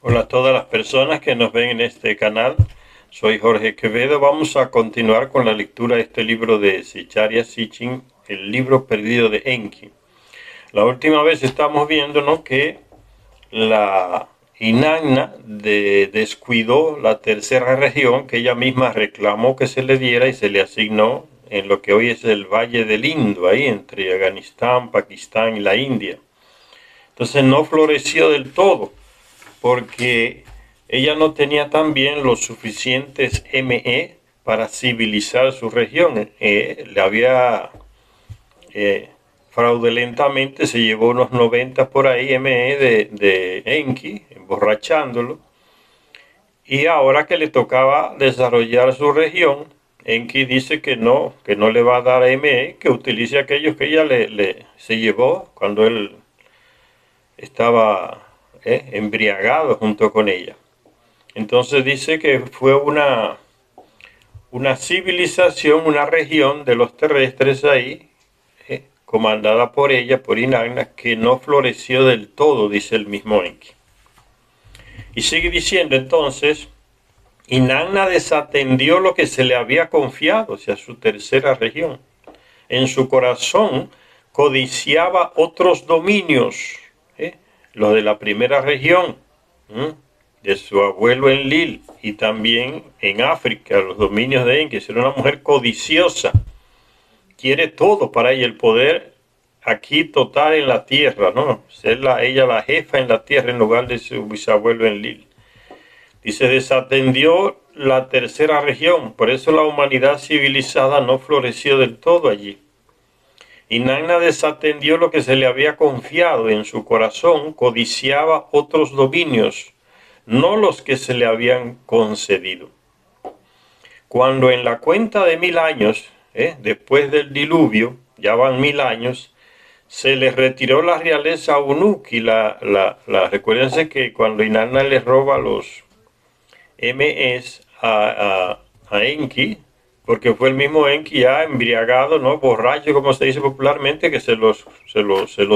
Hola a todas las personas que nos ven en este canal. Soy Jorge Quevedo. Vamos a continuar con la lectura de este libro de Zecharia Sitchin, el libro perdido de Enki. La última vez estamos viendo, ¿no?, que la Inanna descuidó la tercera región que ella misma reclamó que se le diera y se le asignó en lo que hoy es el Valle del Indo, ahí entre Afganistán, Pakistán y la India. Entonces no floreció del todo porque ella no tenía también los suficientes ME para civilizar su región. Le había fraudulentamente se llevó unos 90 por ahí ME de Enki, emborrachándolo. Y ahora que le tocaba desarrollar su región, Enki dice que no le va a dar ME, que utilice aquellos que ella se llevó cuando él estaba embriagado junto con ella. Entonces dice que fue una civilización, una región de los terrestres ahí, comandada por ella, por Inanna, que no floreció del todo, dice el mismo Enki. Y sigue diciendo entonces, Inanna desatendió lo que se le había confiado, o sea, su tercera región. En su corazón codiciaba otros dominios, los de la primera región, de su abuelo Enlil, y también en África, los dominios de Enki. Era una mujer codiciosa, quiere todo para ella, el poder aquí total en la tierra, ¿no? Ser ella la jefa en la tierra en lugar de su bisabuelo Enlil. Dice, desatendió la tercera región, por eso la humanidad civilizada no floreció del todo allí. Inanna desatendió lo que se le había confiado, en su corazón codiciaba otros dominios, no los que se le habían concedido. Cuando en la cuenta de 1000 años, después del diluvio, ya van 1000 años, se le retiró la realeza a Unuki. Recuérdense que cuando Inanna le roba los MEs a Enki, porque fue el mismo Enki ya embriagado, ¿no?, borracho, como se dice popularmente, que se los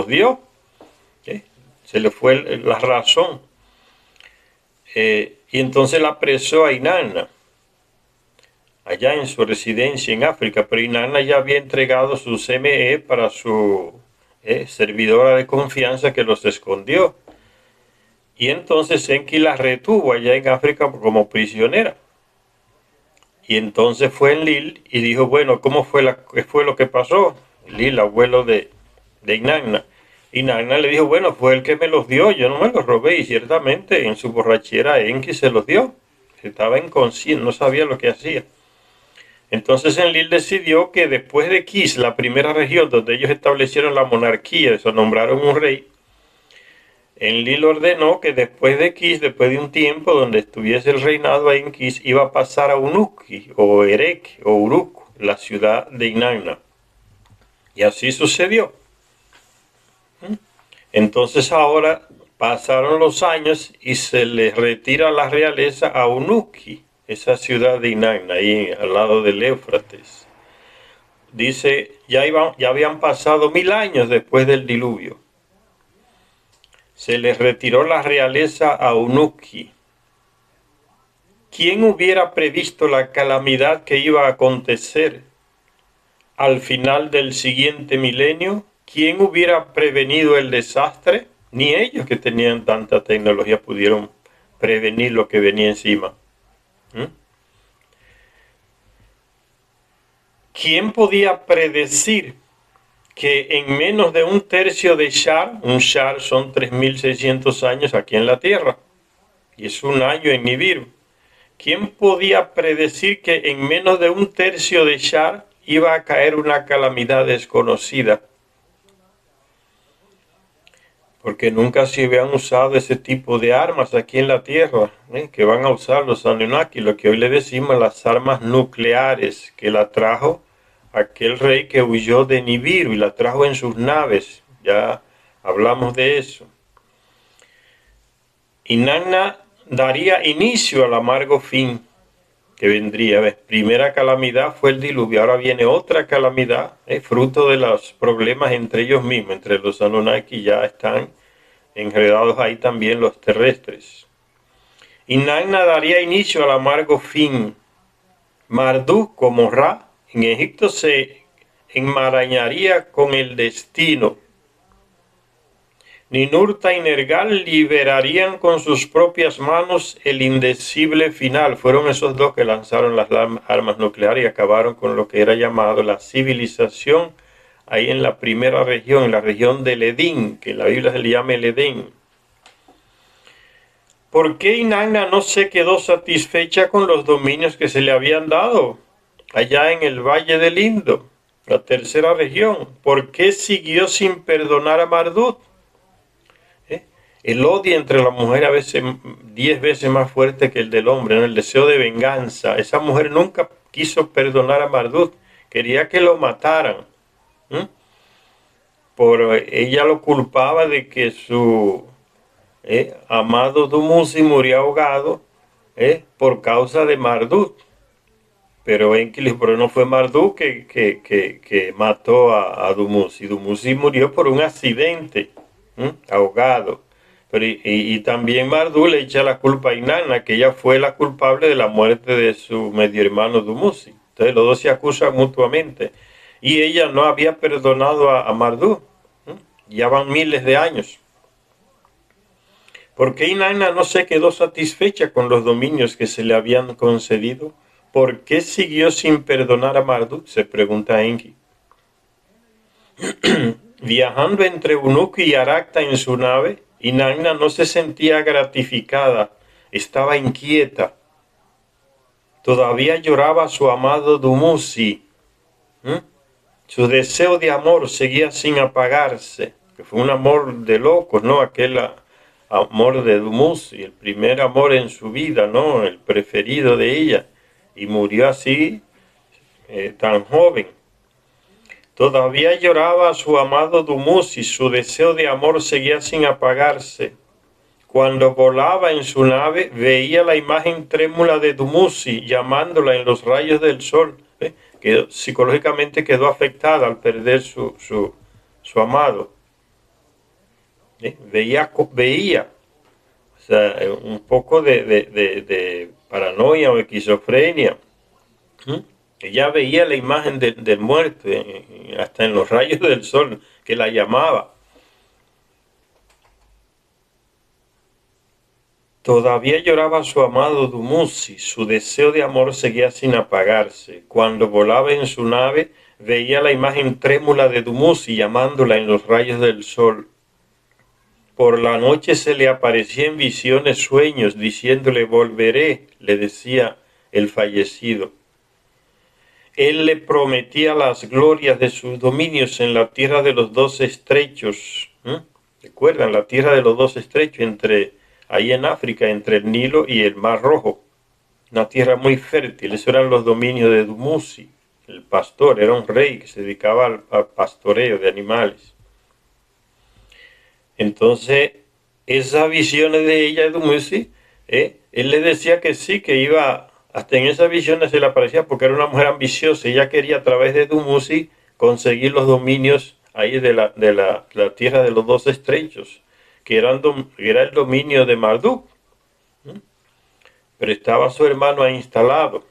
dio. Se le fue la razón. Y entonces la apresó a Inanna, allá en su residencia en África, pero Inanna ya había entregado sus ME para su servidora de confianza, que los escondió. Y entonces Enki la retuvo allá en África como prisionera. Y entonces fue Enlil y dijo, bueno, ¿qué fue lo que pasó? Enlil, abuelo de Inanna. Inanna le dijo, bueno, fue el que me los dio, yo no me los robé. Y ciertamente en su borrachera Enki se los dio. Estaba inconsciente, no sabía lo que hacía. Entonces Enlil decidió que después de Kish, la primera región donde ellos establecieron la monarquía, eso nombraron un rey, Enlil ordenó que después de Kish, después de un tiempo donde estuviese el reinado ahí en Kish, iba a pasar a Unuki o Erek o Uruk, la ciudad de Inanna. Y así sucedió. Entonces ahora pasaron los años y se le retira la realeza a Unuki, esa ciudad de Inanna, ahí al lado del Éufrates. Dice, ya habían pasado 1000 años después del diluvio. Se le retiró la realeza a Unuki. ¿Quién hubiera previsto la calamidad que iba a acontecer al final del siguiente milenio? ¿Quién hubiera prevenido el desastre? Ni ellos, que tenían tanta tecnología, pudieron prevenir lo que venía encima. ¿Quién podía predecir que en menos de un tercio de Shar, un Shar son 3600 años aquí en la Tierra, y es un año en Nibiru? ¿Quién podía predecir que en menos de un tercio de Shar iba a caer una calamidad desconocida? Porque nunca se habían usado ese tipo de armas aquí en la Tierra, que van a usar los Anunnaki, lo que hoy le decimos las armas nucleares, que la trajo aquel rey que huyó de Nibiru y la trajo en sus naves. Ya hablamos de eso. Inanna daría inicio al amargo fin que vendría. Primera calamidad fue el diluvio, ahora viene otra calamidad, fruto de los problemas entre ellos mismos, entre los Anunnaki. Ya están enredados ahí también los terrestres. y Nagna daría inicio al amargo fin. Marduk, como Ra, en Egipto se enmarañaría con el destino. Ninurta y Nergal liberarían con sus propias manos el indecible final. Fueron esos dos que lanzaron las armas nucleares y acabaron con lo que era llamado la civilización ahí en la primera región, en la región del Edén, que en la Biblia se le llama el Edén. ¿Por qué Inanna no se quedó satisfecha con los dominios que se le habían dado allá en el Valle del Indo, la tercera región? ¿Por qué siguió sin perdonar a Marduk? El odio entre la mujer a veces 10 veces más fuerte que el del hombre, ¿no? El deseo de venganza. Esa mujer nunca quiso perdonar a Marduk, quería que lo mataran. Ella lo culpaba de que su amado Dumuzi murió ahogado por causa de Marduk. Pero no fue Marduk que mató a Dumuzi. Dumuzi murió por un accidente, ahogado. Pero y también Marduk le echa la culpa a Inanna, que ella fue la culpable de la muerte de su medio hermano Dumuzi. Entonces los dos se acusan mutuamente. Y ella no había perdonado a Marduk. Ya van miles de años. ¿Por qué Inanna no se quedó satisfecha con los dominios que se le habían concedido? ¿Por qué siguió sin perdonar a Marduk? Se pregunta Enki. Viajando entre Unuki y Arakta en su nave, Inanna no se sentía gratificada, estaba inquieta. Todavía lloraba a su amado Dumuzi. Su deseo de amor seguía sin apagarse, que fue un amor de locos, ¿no? Aquel amor de Dumuzi, el primer amor en su vida, ¿no? El preferido de ella. Y murió así, tan joven. Todavía lloraba a su amado Dumuzi, su deseo de amor seguía sin apagarse. Cuando volaba en su nave, veía la imagen trémula de Dumuzi llamándola en los rayos del sol, que psicológicamente quedó afectada al perder su amado. Veía, o sea, un poco de paranoia o esquizofrenia. Ella veía la imagen del muerto, hasta en los rayos del sol, que la llamaba. Todavía lloraba su amado Dumuzi, su deseo de amor seguía sin apagarse. Cuando volaba en su nave, veía la imagen trémula de Dumuzi llamándola en los rayos del sol. Por la noche se le aparecía en visiones sueños, diciéndole volveré, le decía el fallecido. Él le prometía las glorias de sus dominios en la tierra de los dos estrechos. ¿Recuerdan? La tierra de los dos estrechos, ahí en África, entre el Nilo y el Mar Rojo. Una tierra muy fértil. Esos eran los dominios de Dumuzi, el pastor. Era un rey que se dedicaba al pastoreo de animales. Entonces, esas visiones de ella, de Dumuzi, él le decía que sí, que iba. Hasta en esas visiones se le aparecía porque era una mujer ambiciosa. Ella quería a través de Dumuzi conseguir los dominios ahí de la tierra de los dos estrechos, que era el dominio de Marduk. Pero estaba su hermano ahí instalado.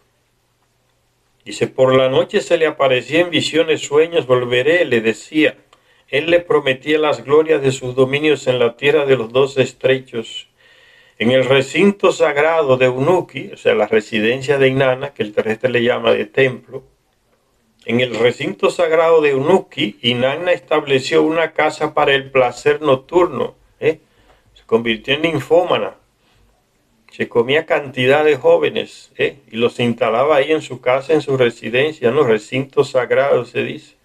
Dice, por la noche se le aparecía en visiones, sueños, volveré, le decía. Él le prometía las glorias de sus dominios en la tierra de los dos estrechos. En el recinto sagrado de Unuki, o sea, la residencia de Inanna, que el terrestre le llama de templo, en el recinto sagrado de Unuki, Inanna estableció una casa para el placer nocturno. Se convirtió en ninfómana. Se comía cantidad de jóvenes y los instalaba ahí en su casa, en su residencia, ¿no? Recinto sagrado se dice.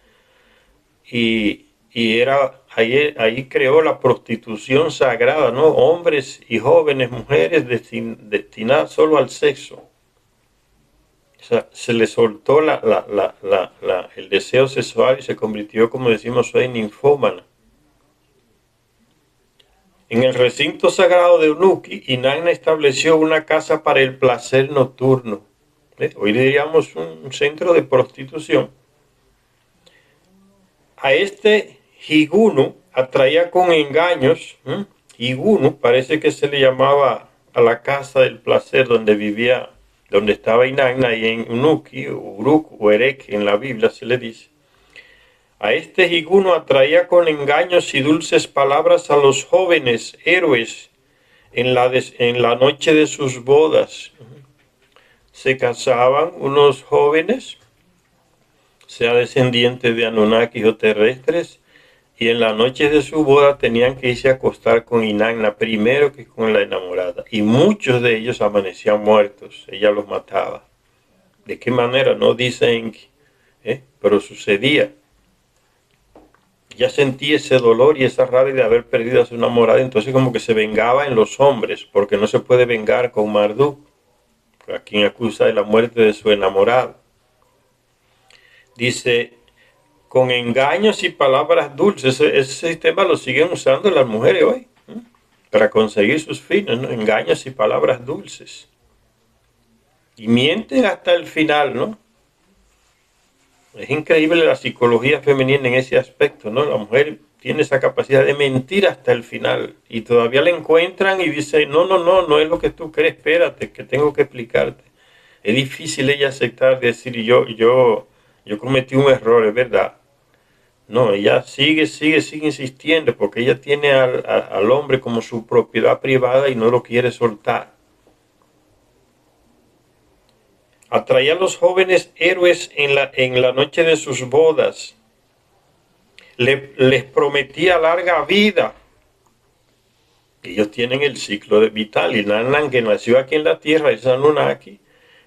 Y era ahí creó la prostitución sagrada, ¿no? Hombres y jóvenes, mujeres destinadas solo al sexo. O sea, se le soltó el deseo sexual y se convirtió, como decimos hoy, en ninfómana. En el recinto sagrado de Unuki, Inanna estableció una casa para el placer nocturno. Hoy diríamos un centro de prostitución. A este Higunu atraía con engaños. Higunu parece que se le llamaba a la casa del placer donde vivía, donde estaba Inanna, y en Unuki, Uruk o Erek en la Biblia se le dice. A este Higuno atraía con engaños y dulces palabras a los jóvenes héroes en la noche de sus bodas. Se casaban unos jóvenes, sea descendientes de Anunnakis o terrestres, y en la noche de su boda tenían que irse a acostar con Inanna primero que con la enamorada. Y muchos de ellos amanecían muertos. Ella los mataba. ¿De qué manera? No dice Enki. Pero sucedía. Ya sentía ese dolor y esa rabia de haber perdido a su enamorada. Entonces como que se vengaba en los hombres. Porque no se puede vengar con Marduk, a quien acusa de la muerte de su enamorada. Dice, con engaños y palabras dulces. Ese sistema lo siguen usando las mujeres hoy, ¿no? Para conseguir sus fines, ¿no? Engaños y palabras dulces. Y mienten hasta el final, ¿no? Es increíble la psicología femenina en ese aspecto, ¿no? La mujer tiene esa capacidad de mentir hasta el final. Y todavía la encuentran y dice, no es lo que tú crees, espérate, que tengo que explicarte. Es difícil ella aceptar, decir, yo cometí un error, es verdad. No, ella sigue insistiendo porque ella tiene al hombre como su propiedad privada y no lo quiere soltar. Atraía a los jóvenes héroes en la noche de sus bodas. Les prometía larga vida. Ellos tienen el ciclo vital. Y Nannan, que nació aquí en la tierra, es Anunnaki,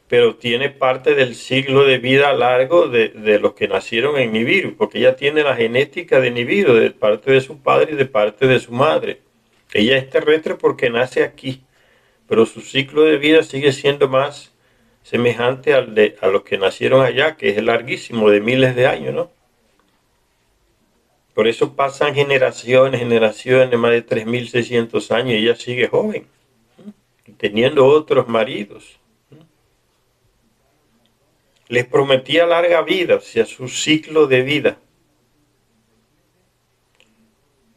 pero tiene parte del ciclo de vida largo de los que nacieron en Nibiru, porque ella tiene la genética de Nibiru, de parte de su padre y de parte de su madre. Ella es terrestre porque nace aquí, pero su ciclo de vida sigue siendo más semejante a los que nacieron allá, que es larguísimo, de miles de años, ¿no? Por eso pasan generaciones, más de 3.600 años, y ella sigue joven, teniendo otros maridos. Les prometía larga vida, o sea, su ciclo de vida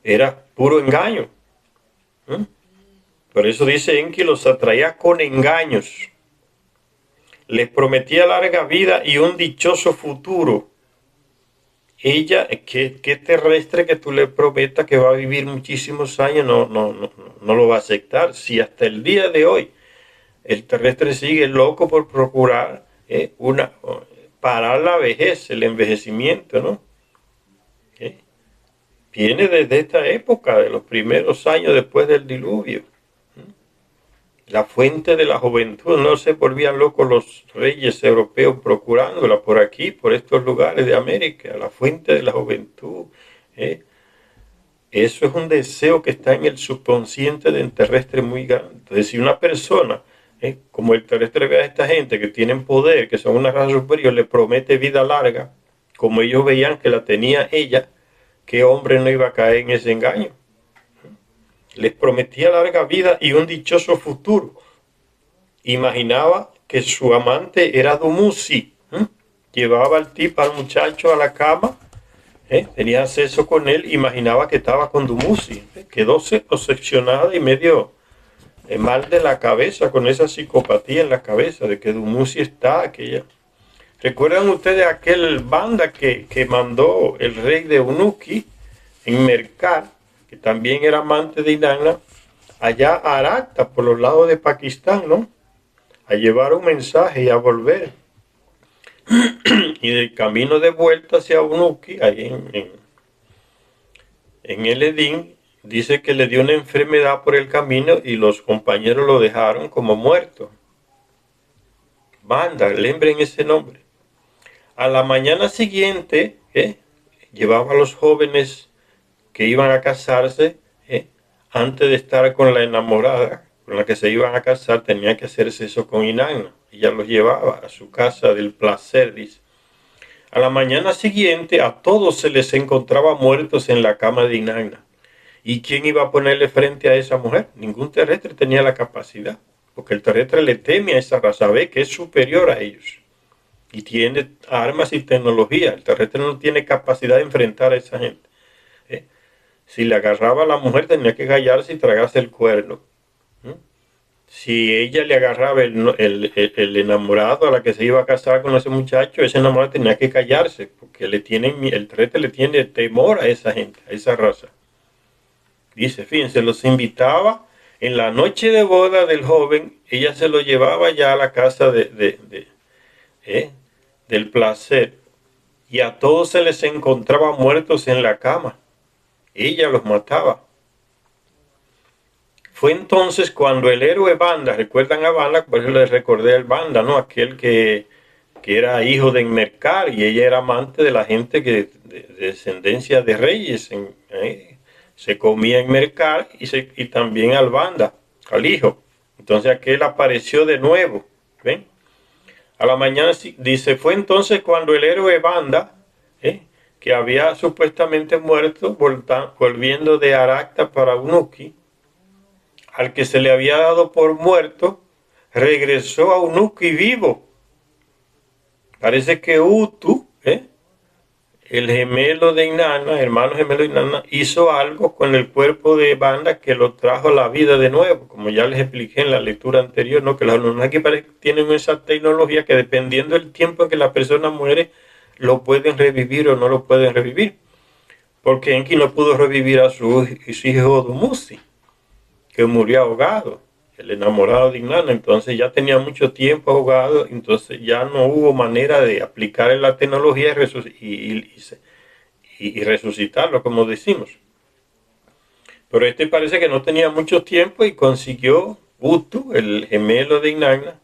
era puro engaño. Por eso dice Enki, los atraía con engaños. Les prometía larga vida y un dichoso futuro. Ella, ¿qué terrestre que tú le prometas que va a vivir muchísimos años? No lo va a aceptar. Si hasta el día de hoy el terrestre sigue loco por procurar parar la vejez, el envejecimiento, ¿no? Viene desde esta época, de los primeros años después del diluvio. La fuente de la juventud, no se volvían locos los reyes europeos procurándola por aquí, por estos lugares de América, la fuente de la juventud. Eso es un deseo que está en el subconsciente del terrestre muy grande. Entonces, si una persona, como el terrestre ve a esta gente que tienen poder, que son una raza superior, le promete vida larga, como ellos veían que la tenía ella, ¿qué hombre no iba a caer en ese engaño? Les prometía larga vida y un dichoso futuro. Imaginaba que su amante era Dumuzi. Llevaba al muchacho a la cama, tenía acceso con él, imaginaba que estaba con Dumuzi. Quedó obsesionada y medio mal de la cabeza, con esa psicopatía en la cabeza de que Dumuzi está aquella. ¿Recuerdan ustedes aquel banda que mandó el rey de Unuki en Mercar, que también era amante de Inanna, allá a Arakta, por los lados de Pakistán, ¿no? A llevar un mensaje y a volver? Y del camino de vuelta hacia Unuki, ahí en el Edín, dice que le dio una enfermedad por el camino y los compañeros lo dejaron como muerto. Banda, lembren ese nombre. A la mañana siguiente, llevaba a los jóvenes que iban a casarse, antes de estar con la enamorada, con la que se iban a casar, tenía que hacerse eso con Inanna. Ella los llevaba a su casa del placer, dice. A la mañana siguiente, a todos se les encontraba muertos en la cama de Inanna. ¿Y quién iba a ponerle frente a esa mujer? Ningún terrestre tenía la capacidad, porque el terrestre le teme a esa raza, ve que es superior a ellos y tiene armas y tecnología. El terrestre no tiene capacidad de enfrentar a esa gente. Si le agarraba a la mujer, tenía que callarse y tragarse el cuerno. si ella le agarraba el enamorado a la que se iba a casar con ese muchacho, ese enamorado tenía que callarse, porque el trete le tiene temor a esa gente, a esa raza. Dice, fíjense, los invitaba en la noche de boda del joven, ella se lo llevaba ya a la casa del placer, y a todos se les encontraba muertos en la cama. Ella los mataba. Fue entonces cuando el héroe Banda, recuerdan a Banda, por eso les recordé al Banda, ¿no? Aquel que era hijo de Enmerkar, y ella era amante de la gente que de descendencia de reyes. Se comía Enmerkar y también al Banda, al hijo. Entonces aquel apareció de nuevo. ¿Ven? A la mañana dice, fue entonces cuando el héroe Banda, que había supuestamente muerto, volviendo de Aracta para Unuki, al que se le había dado por muerto, regresó a Unuki vivo. Parece que Utu, el gemelo de Inanna, hermano gemelo de Inanna, hizo algo con el cuerpo de Banda que lo trajo a la vida de nuevo, como ya les expliqué en la lectura anterior, ¿no? Que los Anunnaki tienen esa tecnología que dependiendo del tiempo en que la persona muere, lo pueden revivir o no lo pueden revivir. Porque Enki no pudo revivir a su hijo Dumuzi, que murió ahogado, el enamorado de Inanna. Entonces ya tenía mucho tiempo ahogado, entonces ya no hubo manera de aplicar la tecnología y resucitarlo, como decimos. Pero este parece que no tenía mucho tiempo y consiguió Utu, el gemelo de Inanna,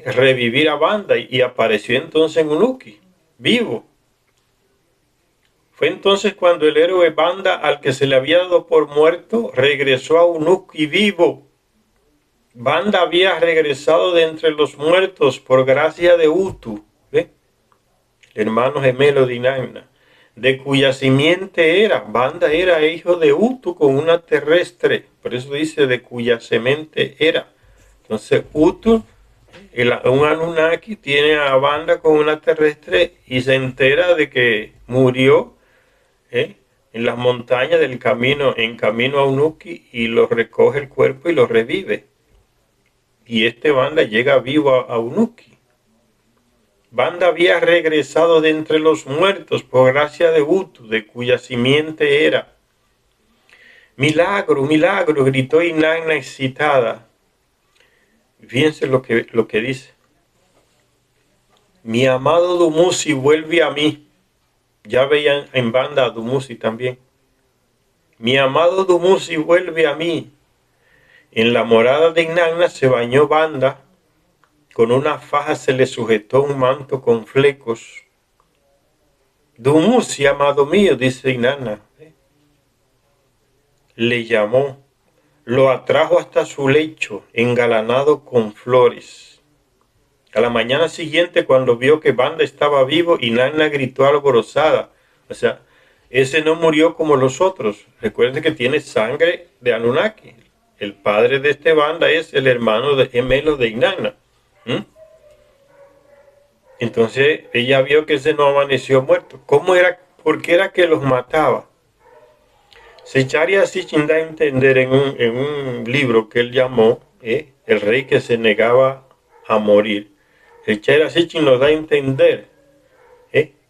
revivir a Banda y apareció entonces en Unuki, vivo. Fue entonces cuando el héroe Banda, al que se le había dado por muerto, regresó a Unuki vivo. Banda había regresado de entre los muertos por gracia de Utu, el hermano gemelo de Inanna, de cuya simiente era. Banda era hijo de Utu con una terrestre, por eso dice de cuya semente era. Entonces Utu, un Anunnaki, tiene a Banda con una terrestre y se entera de que murió en las montañas del camino, en camino a Unuki, y lo recoge el cuerpo y lo revive. Y este Banda llega vivo a Unuki. Banda había regresado de entre los muertos por gracia de Utu, de cuya simiente era. Milagro, milagro, gritó Inanna excitada. Fíjense lo que dice. Mi amado Dumuzi vuelve a mí. Ya veían en Banda a Dumuzi también. Mi amado Dumuzi vuelve a mí. En la morada de Inanna se bañó Banda. Con una faja se le sujetó un manto con flecos. Dumuzi, amado mío, dice Inanna. Le llamó. Lo atrajo hasta su lecho, engalanado con flores. A la mañana siguiente, cuando vio que Banda estaba vivo, Inanna gritó alborozada. O sea, ese no murió como los otros. Recuerden que tiene sangre de Anunnaki. El padre de este Banda es el hermano gemelo de Inanna. Entonces ella vio que ese no amaneció muerto. ¿Cómo era? ¿Por qué era que los mataba? Secharya Sitchin da a entender en un libro que él llamó El rey que se negaba a morir. Secharya Sitchin nos da a entender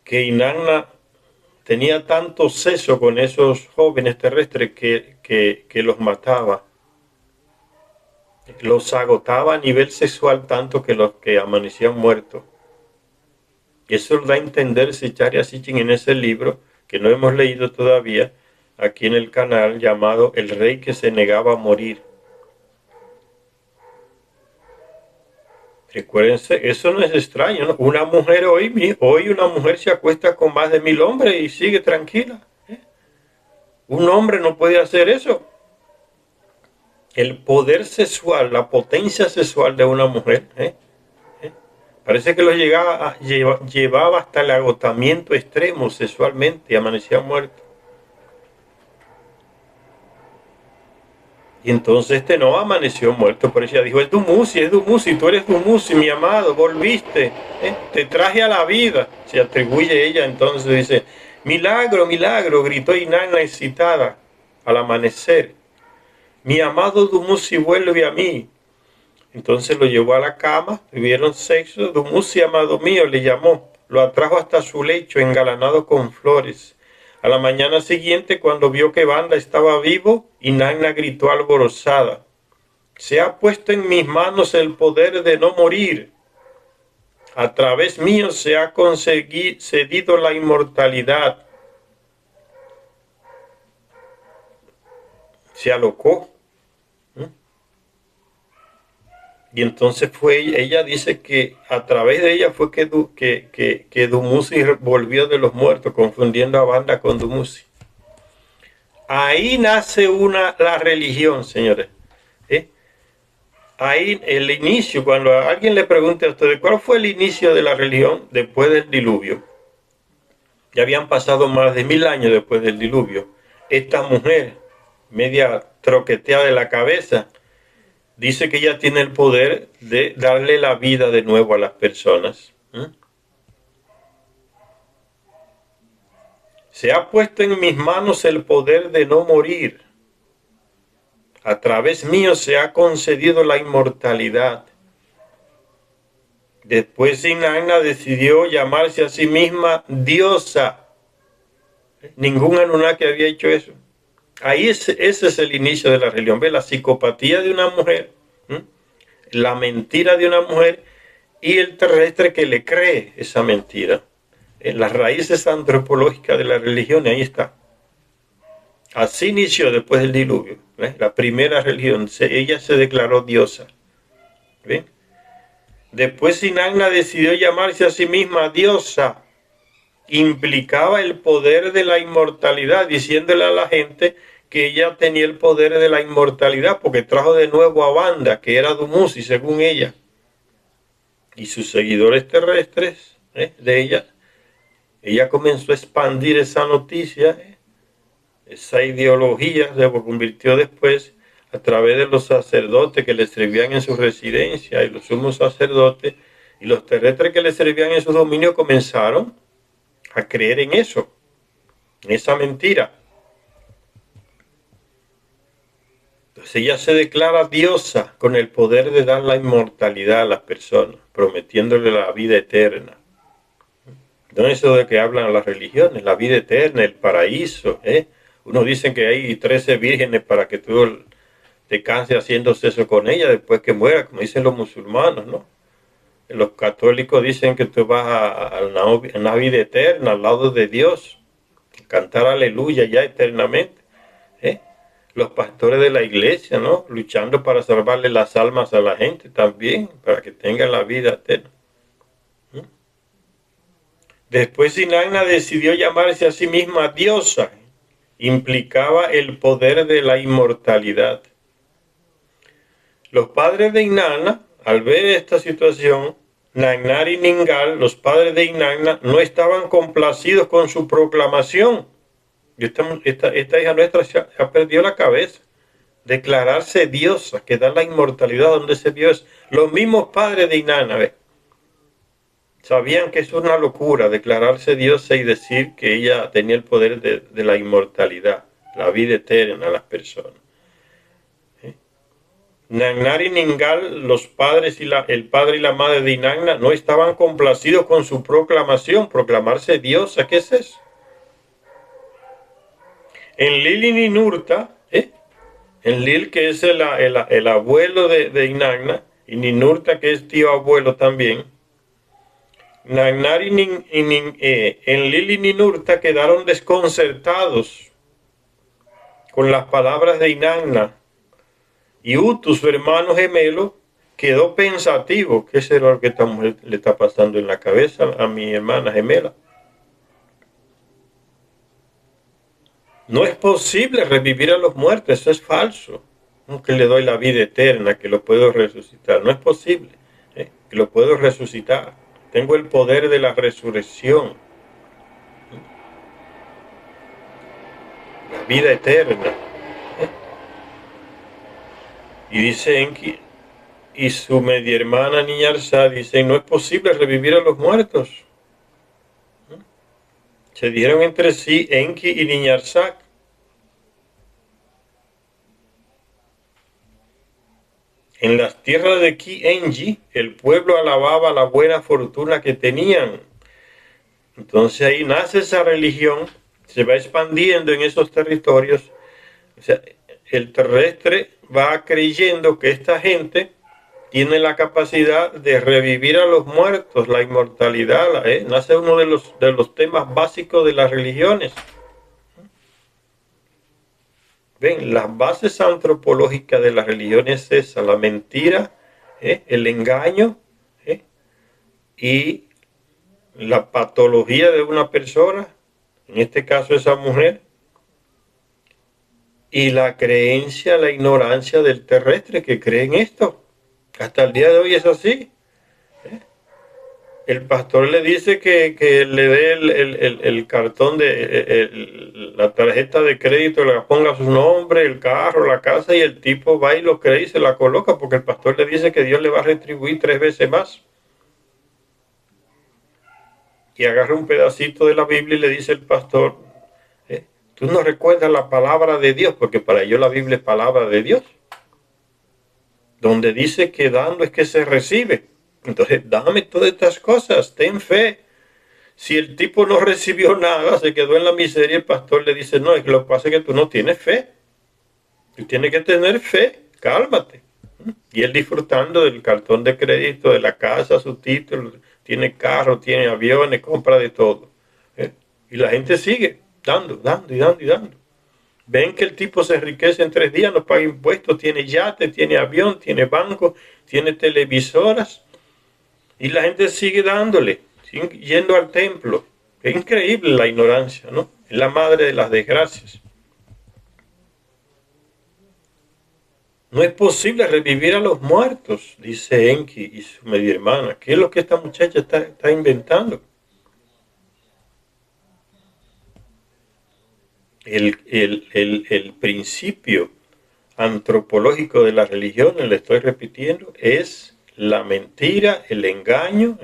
que Inanna tenía tanto seso con esos jóvenes terrestres que los mataba. Los agotaba a nivel sexual tanto que los que amanecían muertos. Y eso lo da a entender Secharya Sitchin en ese libro que no hemos leído todavía aquí en el canal, llamado El rey que se negaba a morir. Recuérdense, eso no es extraño, ¿no? Una mujer hoy una mujer se acuesta con más de 1000 hombres y sigue tranquila. Un hombre no puede hacer eso. El poder sexual, la potencia sexual de una mujer, parece que lo llevaba hasta el agotamiento extremo sexualmente y amanecía muerto. Y entonces no amaneció muerto, por eso ella dijo, es Dumuzi, tú eres Dumuzi, mi amado, volviste, te traje a la vida. Se atribuye ella, entonces dice, milagro, milagro, gritó Inanna excitada al amanecer. Mi amado Dumuzi vuelve a mí. Entonces lo llevó a la cama, tuvieron sexo. Dumuzi, amado mío, le llamó. Lo atrajo hasta su lecho, engalanado con flores. A la mañana siguiente, cuando vio que Banda estaba vivo, Inanna gritó alborozada: se ha puesto en mis manos el poder de no morir. A través mío se ha concedido la inmortalidad. Se alocó. Y entonces ella dice que a través de ella fue que Dumuzi volvió de los muertos, confundiendo a Banda con Dumuzi. Ahí nace la religión, señores. ¿Eh? Ahí el inicio, cuando alguien le pregunte a ustedes cuál fue el inicio de la religión después del diluvio, ya habían pasado más de 1000 años después del diluvio. Esta mujer, media troqueteada de la cabeza, dice que ella tiene el poder de darle la vida de nuevo a las personas. Se ha puesto en mis manos el poder de no morir. A través mío se ha concedido la inmortalidad. Después Inanna decidió llamarse a sí misma diosa. Ningún Anunnaki había hecho eso. Ahí ese es el inicio de la religión. ¿Ve? La psicopatía de una mujer, la mentira de una mujer y el terrestre que le cree esa mentira. En las raíces antropológicas de la religión, ahí está. Así inició después del diluvio. ¿Ves? La primera religión, ella se declaró diosa. ¿Ven? Después Inanna decidió llamarse a sí misma diosa. Implicaba el poder de la inmortalidad, diciéndole a la gente que ella tenía el poder de la inmortalidad, porque trajo de nuevo a Banda, que era Dumuzi, según ella. Y sus seguidores terrestres de ella. Ella comenzó a expandir esa noticia, esa ideología se convirtió después a través de los sacerdotes que le servían en su residencia y los sumos sacerdotes y los terrestres que le servían en su dominio comenzaron a creer en eso, en esa mentira. Entonces ella se declara diosa con el poder de dar la inmortalidad a las personas, prometiéndole la vida eterna. No es eso de que hablan las religiones, la vida eterna, el paraíso. Unos dicen que hay 13 vírgenes para que tú te canses haciendo sexo con ella después que muera, como dicen los musulmanes, ¿no? Los católicos dicen que tú vas a una vida eterna al lado de Dios, cantar aleluya ya eternamente. Los pastores de la iglesia, ¿no? Luchando para salvarle las almas a la gente también, para que tengan la vida eterna. Después Inanna decidió llamarse a sí misma diosa. Implicaba el poder de la inmortalidad. Los padres de Inanna, al ver esta situación, Nagnar y Ningal, los padres de Inanna, no estaban complacidos con su proclamación. Esta hija nuestra se ha perdido la cabeza. Declararse diosa, que da la inmortalidad donde se vio eso. Los mismos padres de Inanna, sabían que es una locura declararse diosa y decir que ella tenía el poder de la inmortalidad, la vida eterna a las personas. Nagnar y Ningal, los padres el padre y la madre de Inanna, no estaban complacidos con su proclamación, proclamarse diosa. ¿Qué es eso? Enlil y Ninurta, Enlil, que es el abuelo de Inanna, y Ninurta, que es tío abuelo también. Nagnar y Enlil y Ninurta quedaron desconcertados con las palabras de Inanna. Y Utu, su hermano gemelo, quedó pensativo. ¿Qué será lo que esta mujer le está pasando en la cabeza a mi hermana gemela? No es posible revivir a los muertos, eso es falso. Que le doy la vida eterna, que lo puedo resucitar. No es posible, que lo puedo resucitar. Tengo el poder de la resurrección. La vida eterna. Y dice Enki, y su media hermana Niñarsá dice, no es posible revivir a los muertos. Se dijeron entre sí Enki y Niñarsak. En las tierras de Ki-Enji, el pueblo alababa la buena fortuna que tenían. Entonces ahí nace esa religión, se va expandiendo en esos territorios. O sea, el terrestre va creyendo que esta gente tiene la capacidad de revivir a los muertos, la inmortalidad. Nace uno de los temas básicos de las religiones. Ven, las bases antropológicas de la religión es esa, la mentira, el engaño y la patología de una persona, en este caso esa mujer, y la creencia, la ignorancia del terrestre que cree en esto. Hasta el día de hoy es así. El pastor le dice que le dé el cartón de la tarjeta de crédito, le ponga su nombre, el carro, la casa, y el tipo va y lo cree y se la coloca porque el pastor le dice que Dios le va a retribuir 3 veces más. Y agarra un pedacito de la Biblia y le dice el pastor, tú no recuerdas la palabra de Dios, porque para ellos la Biblia es palabra de Dios, donde dice que dando es que se recibe. Entonces, dame todas estas cosas, ten fe. Si el tipo no recibió nada, se quedó en la miseria, el pastor le dice, no, es que lo que pasa es que tú no tienes fe. Tú tienes que tener fe, cálmate. Y él disfrutando del cartón de crédito, de la casa, su título, tiene carro, tiene aviones, compra de todo. Y la gente sigue dando, dando y dando y dando. Ven que el tipo se enriquece en 3 días, no paga impuestos, tiene yate, tiene avión, tiene banco, tiene televisoras. Y la gente sigue dándole, sigue yendo al templo. Es increíble la ignorancia, ¿no? Es la madre de las desgracias. No es posible revivir a los muertos, dice Enki y su media hermana. ¿Qué es lo que esta muchacha está inventando? El principio antropológico de las religiones, le estoy repitiendo, es la mentira, el engaño,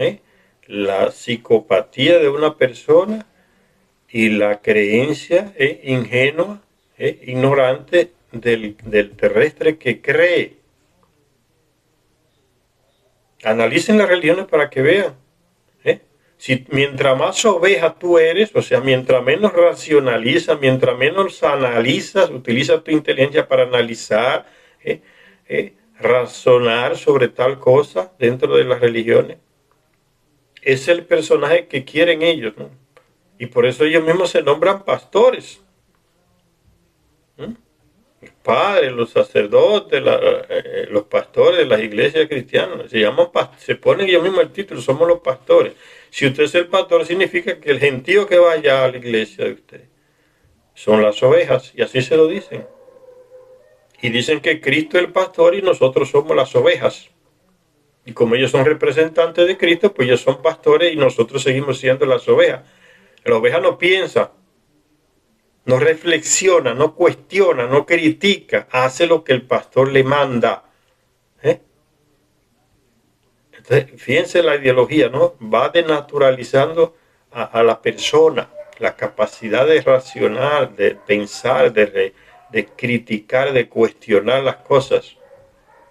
la psicopatía de una persona y la creencia ingenua, ignorante del terrestre que cree. Analicen las religiones para que vean. Si mientras más oveja tú eres, o sea, mientras menos racionalizas, mientras menos analizas, utilizas tu inteligencia para analizar, razonar sobre tal cosa dentro de las religiones, es el personaje que quieren ellos, ¿no? Y por eso ellos mismos se nombran pastores. Los padres, los sacerdotes, los pastores de las iglesias cristianas, se ponen ellos mismos el título, somos los pastores. Si usted es el pastor, significa que el gentío que vaya a la iglesia de usted son las ovejas, y así se lo dicen. Y dicen que Cristo es el pastor y nosotros somos las ovejas. Y como ellos son representantes de Cristo, pues ellos son pastores y nosotros seguimos siendo las ovejas. La oveja no piensa, no reflexiona, no cuestiona, no critica, hace lo que el pastor le manda. Entonces, fíjense la ideología, ¿no? Va denaturalizando a la persona, la capacidad de racionar, de pensar, de criticar, de cuestionar las cosas.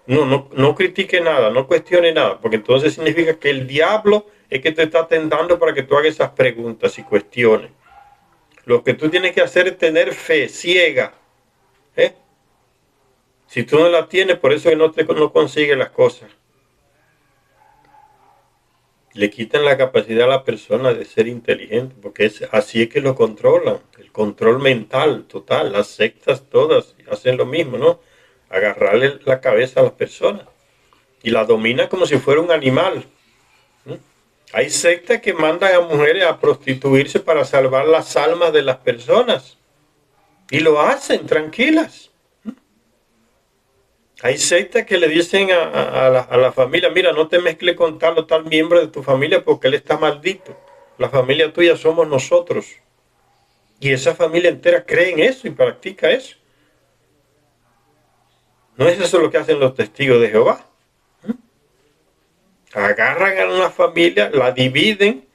No critique nada, no cuestione nada, porque entonces significa que el diablo es que te está tentando para que tú hagas esas preguntas y cuestiones. Lo que tú tienes que hacer es tener fe ciega. Si tú no la tienes, por eso que no consigues las cosas. Le quitan la capacidad a la persona de ser inteligente, porque así es que lo controlan. El control mental total. Las sectas todas hacen lo mismo, ¿no? Agarrarle la cabeza a las personas. Y la dominan como si fuera un animal. Hay sectas que mandan a mujeres a prostituirse para salvar las almas de las personas. Y lo hacen tranquilas. Hay sectas que le dicen a la familia, mira, no te mezcles con tal o tal miembro de tu familia porque él está maldito. La familia tuya somos nosotros. Y esa familia entera cree en eso y practica eso. ¿No es eso lo que hacen los testigos de Jehová? Agarran a una familia, la dividen.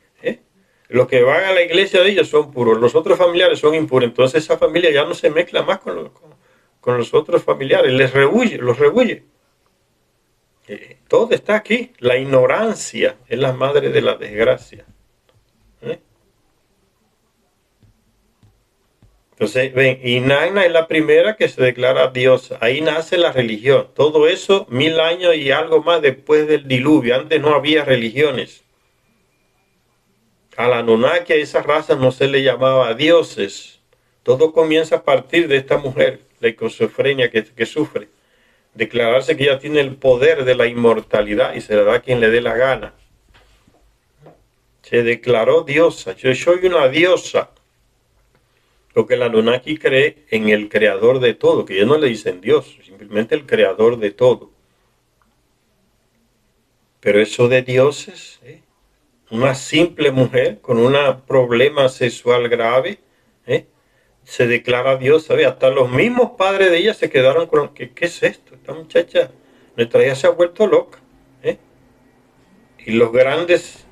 Los que van a la iglesia de ellos son puros, los otros familiares son impuros. Entonces esa familia ya no se mezcla más con los otros familiares, los rehuye. Todo está aquí. La ignorancia es la madre de la desgracia. ¿Eh? Entonces, ven, Inanna es la primera que se declara diosa. Ahí nace la religión. Todo eso 1000 años y algo más después del diluvio. Antes no había religiones. A la Anunnaki, a esa raza no se le llamaba dioses. Todo comienza a partir de esta mujer, la esquizofrenia que sufre. Declararse que ella tiene el poder de la inmortalidad y se la da a quien le dé la gana. Se declaró diosa. Yo soy una diosa. Porque la Anunnaki cree en el creador de todo, que ellos no le dicen Dios, simplemente el creador de todo. Pero eso de dioses, una simple mujer con un problema sexual grave, se declara diosa. Hasta los mismos padres de ella se quedaron con, ¿qué es esto? Esta muchacha, nuestra hija se ha vuelto loca. Y los grandes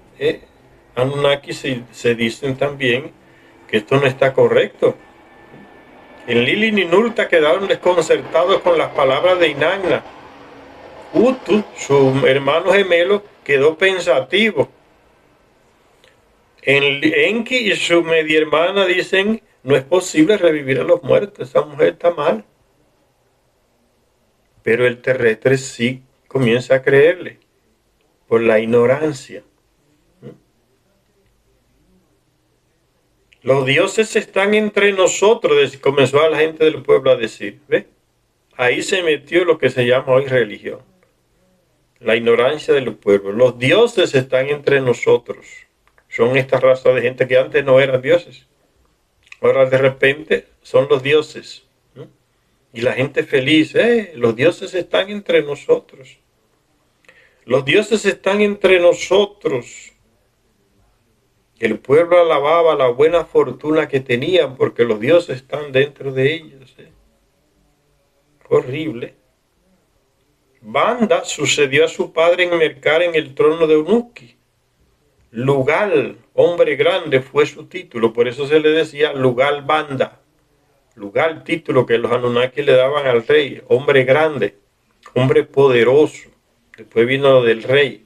Anunnaki se dicen también que esto no está correcto. Enlil y Ninurta quedaron desconcertados con las palabras de Inanna. Utu, su hermano gemelo, quedó pensativo. Enki y su media hermana dicen, no es posible revivir a los muertos, esa mujer está mal. Pero el terrestre sí comienza a creerle, por la ignorancia. Los dioses están entre nosotros, comenzó la gente del pueblo a decir. ¿Ve? Ahí se metió lo que se llama hoy religión. La ignorancia del pueblo. Los dioses están entre nosotros. Son esta raza de gente que antes no eran dioses. Ahora de repente son los dioses. Y la gente feliz. Los dioses están entre nosotros. Los dioses están entre nosotros. El pueblo alababa la buena fortuna que tenían porque los dioses están dentro de ellos. Horrible. Banda sucedió a su padre en Mercar en el trono de Unuki. Lugal, hombre grande, fue su título. Por eso se le decía Lugal Banda. Lugal, título que los Anunnaki le daban al rey. Hombre grande, hombre poderoso. Después vino lo del rey.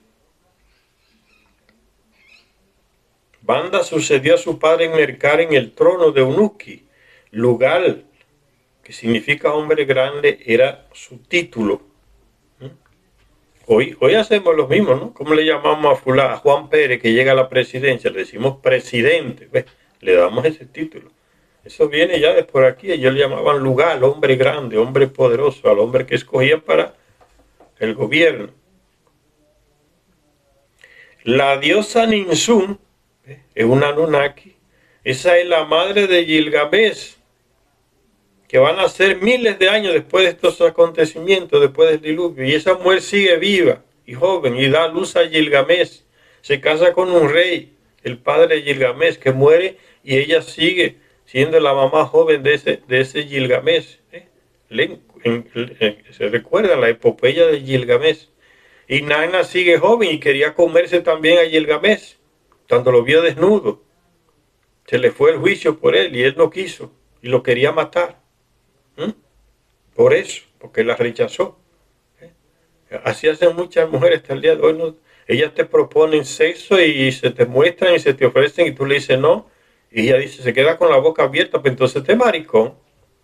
Banda sucedió a su padre en Mercar en el trono de Unuki. Lugal, que significa hombre grande, era su título. Hoy hacemos lo mismo, ¿no? ¿Cómo le llamamos a Juan Pérez que llega a la presidencia? Le decimos presidente, ¿ves? Le damos ese título. Eso viene ya de por aquí. Ellos le llamaban Lugal, hombre grande, hombre poderoso, al hombre que escogían para el gobierno. La diosa Ninsun es una Anunnaki. Esa es la madre de Gilgamesh, que van a ser miles de años después de estos acontecimientos, después del diluvio. Y esa mujer sigue viva y joven y da luz a Gilgamesh. Se casa con un rey, el padre de Gilgamesh, que muere y ella sigue siendo la mamá joven de ese Gilgamesh. Se recuerda la epopeya de Gilgamesh. Y Nana sigue joven y quería comerse también a Gilgamesh. Cuando lo vio desnudo, se le fue el juicio por él y él no quiso y lo quería matar. Por eso, porque la rechazó. Así hacen muchas mujeres hasta el día de hoy. ¿No? Ellas te proponen sexo y se te muestran y se te ofrecen y tú le dices no. Y ella dice, se queda con la boca abierta, pues entonces te maricón.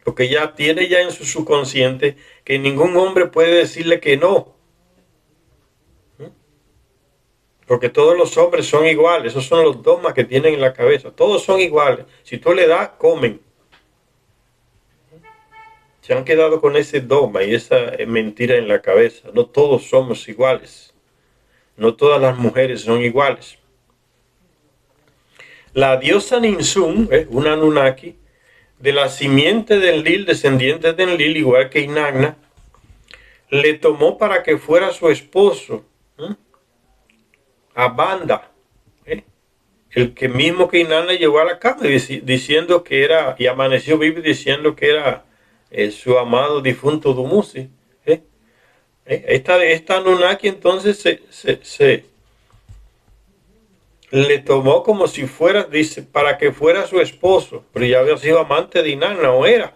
Porque ya tiene ya en su subconsciente que ningún hombre puede decirle que no. Porque todos los hombres son iguales. Esos son los dogmas que tienen en la cabeza. Todos son iguales. Si tú le das, comen. Se han quedado con ese dogma y esa mentira en la cabeza. No todos somos iguales. No todas las mujeres son iguales. La diosa Ninsun, una Anunnaki, de la simiente de Enlil, descendiente de Enlil, igual que Inanna, le tomó para que fuera su esposo. A Banda, el que mismo que Inanna llevó a la cama, diciendo que era, y amaneció vivo diciendo que era su amado difunto Dumuzi. Esta Anunnaki entonces se le tomó como si fuera, dice, para que fuera su esposo, pero ya había sido amante de Inanna, o era.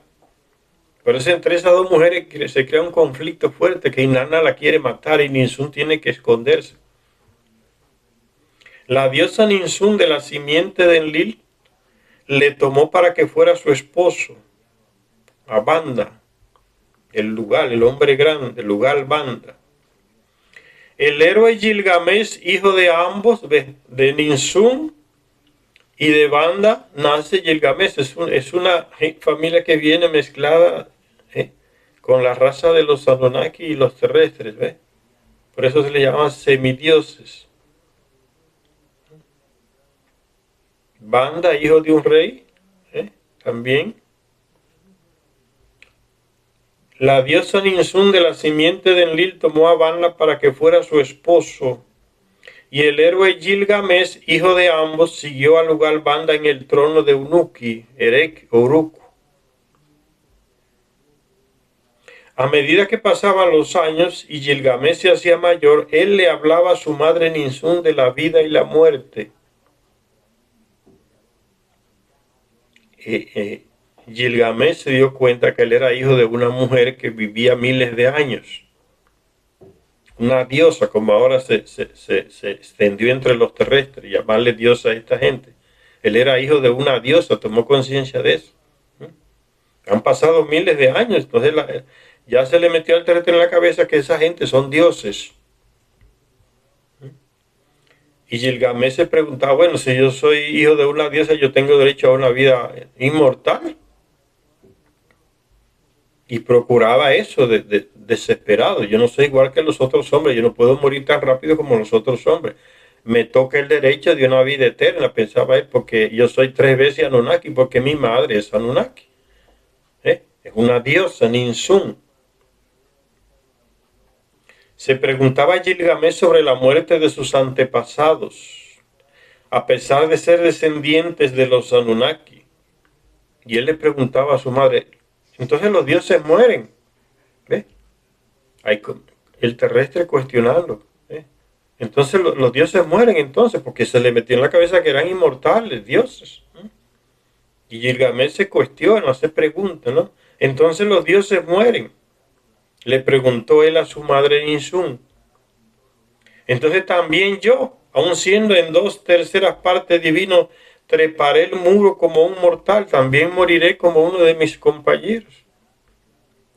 Por eso entre esas dos mujeres se crea un conflicto fuerte, que Inanna la quiere matar y Ninsun tiene que esconderse. La diosa Ninsun de la simiente de Enlil le tomó para que fuera su esposo, a Banda, el lugar, el hombre grande, el lugar Banda. El héroe Gilgamesh, hijo de ambos, de Ninsun y de Banda, nace Gilgamesh. Es una familia que viene mezclada con la raza de los Anunnaki y los terrestres. ¿Ves? Por eso se le llama semidioses. Banda, hijo de un rey, también. La diosa Ninsun de la simiente de Enlil tomó a Banda para que fuera su esposo. Y el héroe Gilgamesh, hijo de ambos, siguió al lugar Banda en el trono de Unuki, Erek o Uruk. A medida que pasaban los años y Gilgamesh se hacía mayor, él le hablaba a su madre Ninsun de la vida y la muerte. Gilgamesh se dio cuenta que él era hijo de una mujer que vivía miles de años. Una diosa, como ahora se extendió entre los terrestres, llamarle diosa a esta gente. Él era hijo de una diosa, tomó conciencia de eso. Han pasado miles de años, entonces ya se le metió al terrestre en la cabeza que esa gente son dioses. Y Gilgamesh se preguntaba, bueno, si yo soy hijo de una diosa, yo tengo derecho a una vida inmortal. Y procuraba eso desesperado. Yo no soy igual que los otros hombres, yo no puedo morir tan rápido como los otros hombres. Me toca el derecho de una vida eterna, pensaba él, porque yo soy 3 veces Anunnaki, porque mi madre es Anunnaki. Es una diosa, Ninsun. Se preguntaba Gilgamesh sobre la muerte de sus antepasados, a pesar de ser descendientes de los Anunnaki. Y él le preguntaba a su madre, entonces los dioses mueren. ¿Ves? Hay el terrestre cuestionando. Entonces los dioses mueren entonces, porque se le metió en la cabeza que eran inmortales, dioses. Y Gilgamesh se cuestiona, se pregunta, ¿no? Entonces los dioses mueren. Le preguntó él a su madre Ninsun. Entonces también yo, aun siendo en 2/3 partes divino, treparé el muro como un mortal, también moriré como uno de mis compañeros.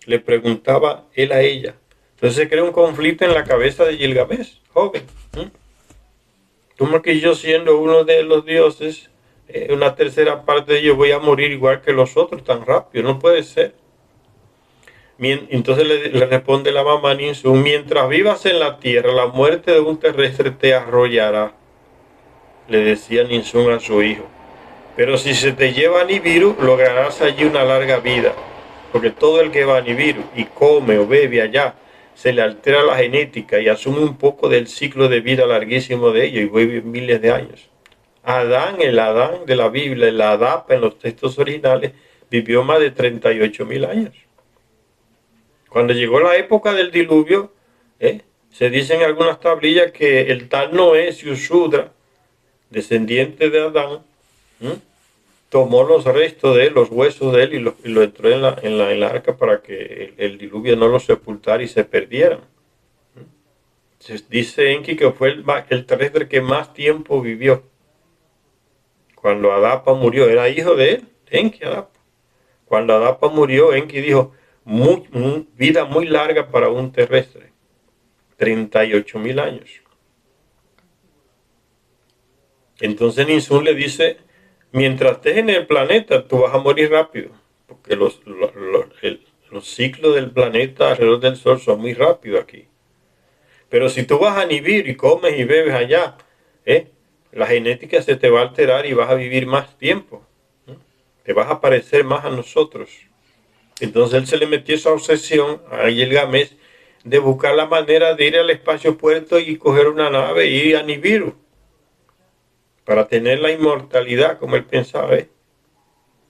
Le preguntaba él a ella. Entonces se crea un conflicto en la cabeza de Gilgamesh, joven. ¿Cómo que yo siendo uno de los dioses, 1/3 de ellos voy a morir igual que los otros tan rápido? No puede ser. Entonces le responde la mamá Ninsun, mientras vivas en la tierra, la muerte de un terrestre te arrollará, le decía Ninsun a su hijo. Pero si se te lleva a Nibiru, lograrás allí una larga vida, porque todo el que va a Nibiru y come o bebe allá, se le altera la genética y asume un poco del ciclo de vida larguísimo de ellos y vive miles de años. Adán, el Adán de la Biblia, el Adap en los textos originales, vivió más de 38.000 años. Cuando llegó la época del diluvio, se dice en algunas tablillas que el tal Noé, Siusudra, descendiente de Adán, tomó los restos de él, los huesos de él, y lo entró en la arca para que el diluvio no los sepultara y se perdieran. Se dice Enki que fue el terrestre que más tiempo vivió. Cuando Adapa murió, era hijo de él, Enki Adapa. Cuando Adapa murió, Enki dijo, vida muy larga para un terrestre, 38.000 años. Entonces Ninsun le dice, mientras estés en el planeta, tú vas a morir rápido, porque los ciclos del planeta alrededor del Sol son muy rápidos aquí. Pero si tú vas a Nibiru y comes y bebes allá, la genética se te va a alterar y vas a vivir más tiempo. Te vas a parecer más a nosotros. Entonces él se le metió esa obsesión a Gilgamesh de buscar la manera de ir al espacio puerto y coger una nave y ir a Nibiru para tener la inmortalidad, como él pensaba.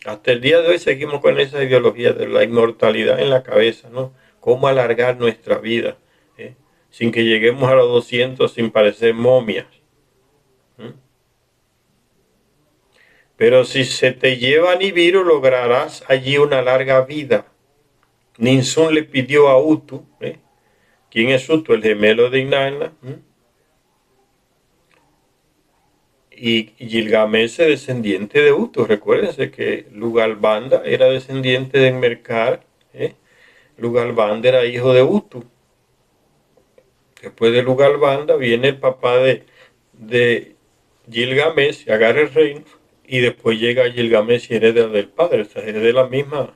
Hasta el día de hoy seguimos con esa ideología de la inmortalidad en la cabeza, ¿no? Cómo alargar nuestra vida, sin que lleguemos a los 200 sin parecer momias. Pero si se te lleva a Nibiru, lograrás allí una larga vida. Ninsun le pidió a Utu, ¿quién es Utu? El gemelo de Inanna. Y Gilgamesh es descendiente de Utu. Recuérdense que Lugalbanda era descendiente de Enmerkar. Lugalbanda era hijo de Utu. Después de Lugalbanda viene el papá de Gilgamesh, agarra el reino, y después llega Gilgamesh y hereda del padre. O sea, es de la misma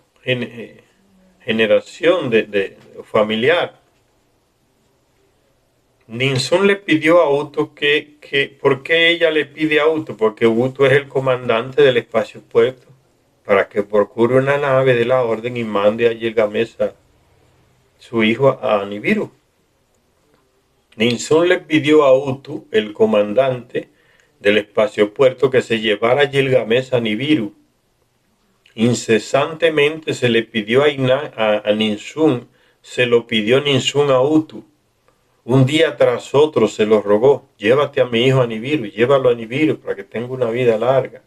generación de familiar. Ninsun le pidió a Utu ¿por qué ella le pide a Utu? Porque Utu es el comandante del espacio puerto, para que procure una nave de la orden y mande a Gilgamesh, a su hijo, a Nibiru. Ninsun le pidió a Utu, el comandante del espacio puerto, que se llevara a Gilgamesh a Nibiru. Incesantemente se le pidió a Ninsun, se lo pidió Ninsun a Utu. Un día tras otro se lo rogó: llévate a mi hijo a Nibiru, llévalo a Nibiru para que tenga una vida larga.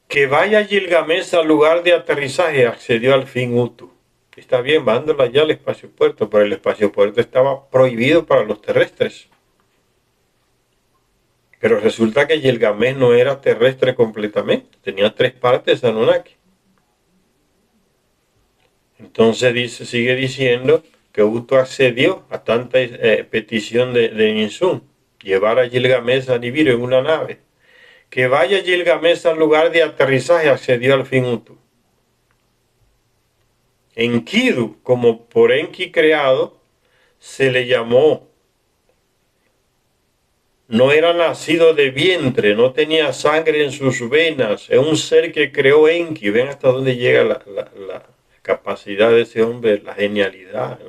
Que vaya Gilgamesh al lugar de aterrizaje, accedió al fin Utu. Está bien, mándalo allá al espacio puerto, pero el espacio puerto estaba prohibido para los terrestres. Pero resulta que Gilgamesh no era terrestre completamente, tenía 3 partes Anunnaki. Entonces sigue diciendo que Utu accedió a tanta petición de Ninsun, llevar a Gilgamesh a Nibiru en una nave. Que vaya Gilgamesh al lugar de aterrizaje, accedió al fin Utu. Enkidu, como por Enki creado, se le llamó. No era nacido de vientre, no tenía sangre en sus venas, es un ser que creó Enki. Ven hasta dónde llega la capacidad de ese hombre, la genialidad,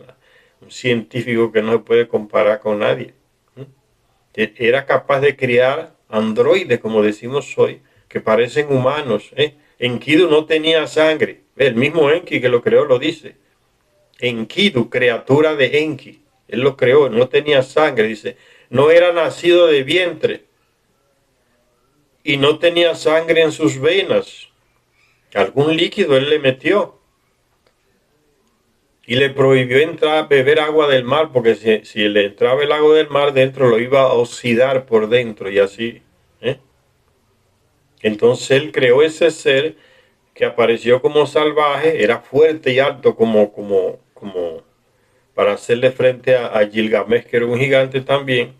un científico que no se puede comparar con nadie. Era capaz de crear androides, como decimos hoy, que parecen humanos. Enkidu no tenía sangre, el mismo Enki que lo creó lo dice. Enkidu, criatura de Enki, él lo creó, no tenía sangre, dice. No era nacido de vientre y no tenía sangre en sus venas. Algún líquido él le metió y le prohibió entrar, beber agua del mar, porque si le entraba el agua del mar dentro lo iba a oxidar por dentro y así. Entonces él creó ese ser que apareció como salvaje, era fuerte y alto como para hacerle frente a Gilgamesh, que era un gigante también,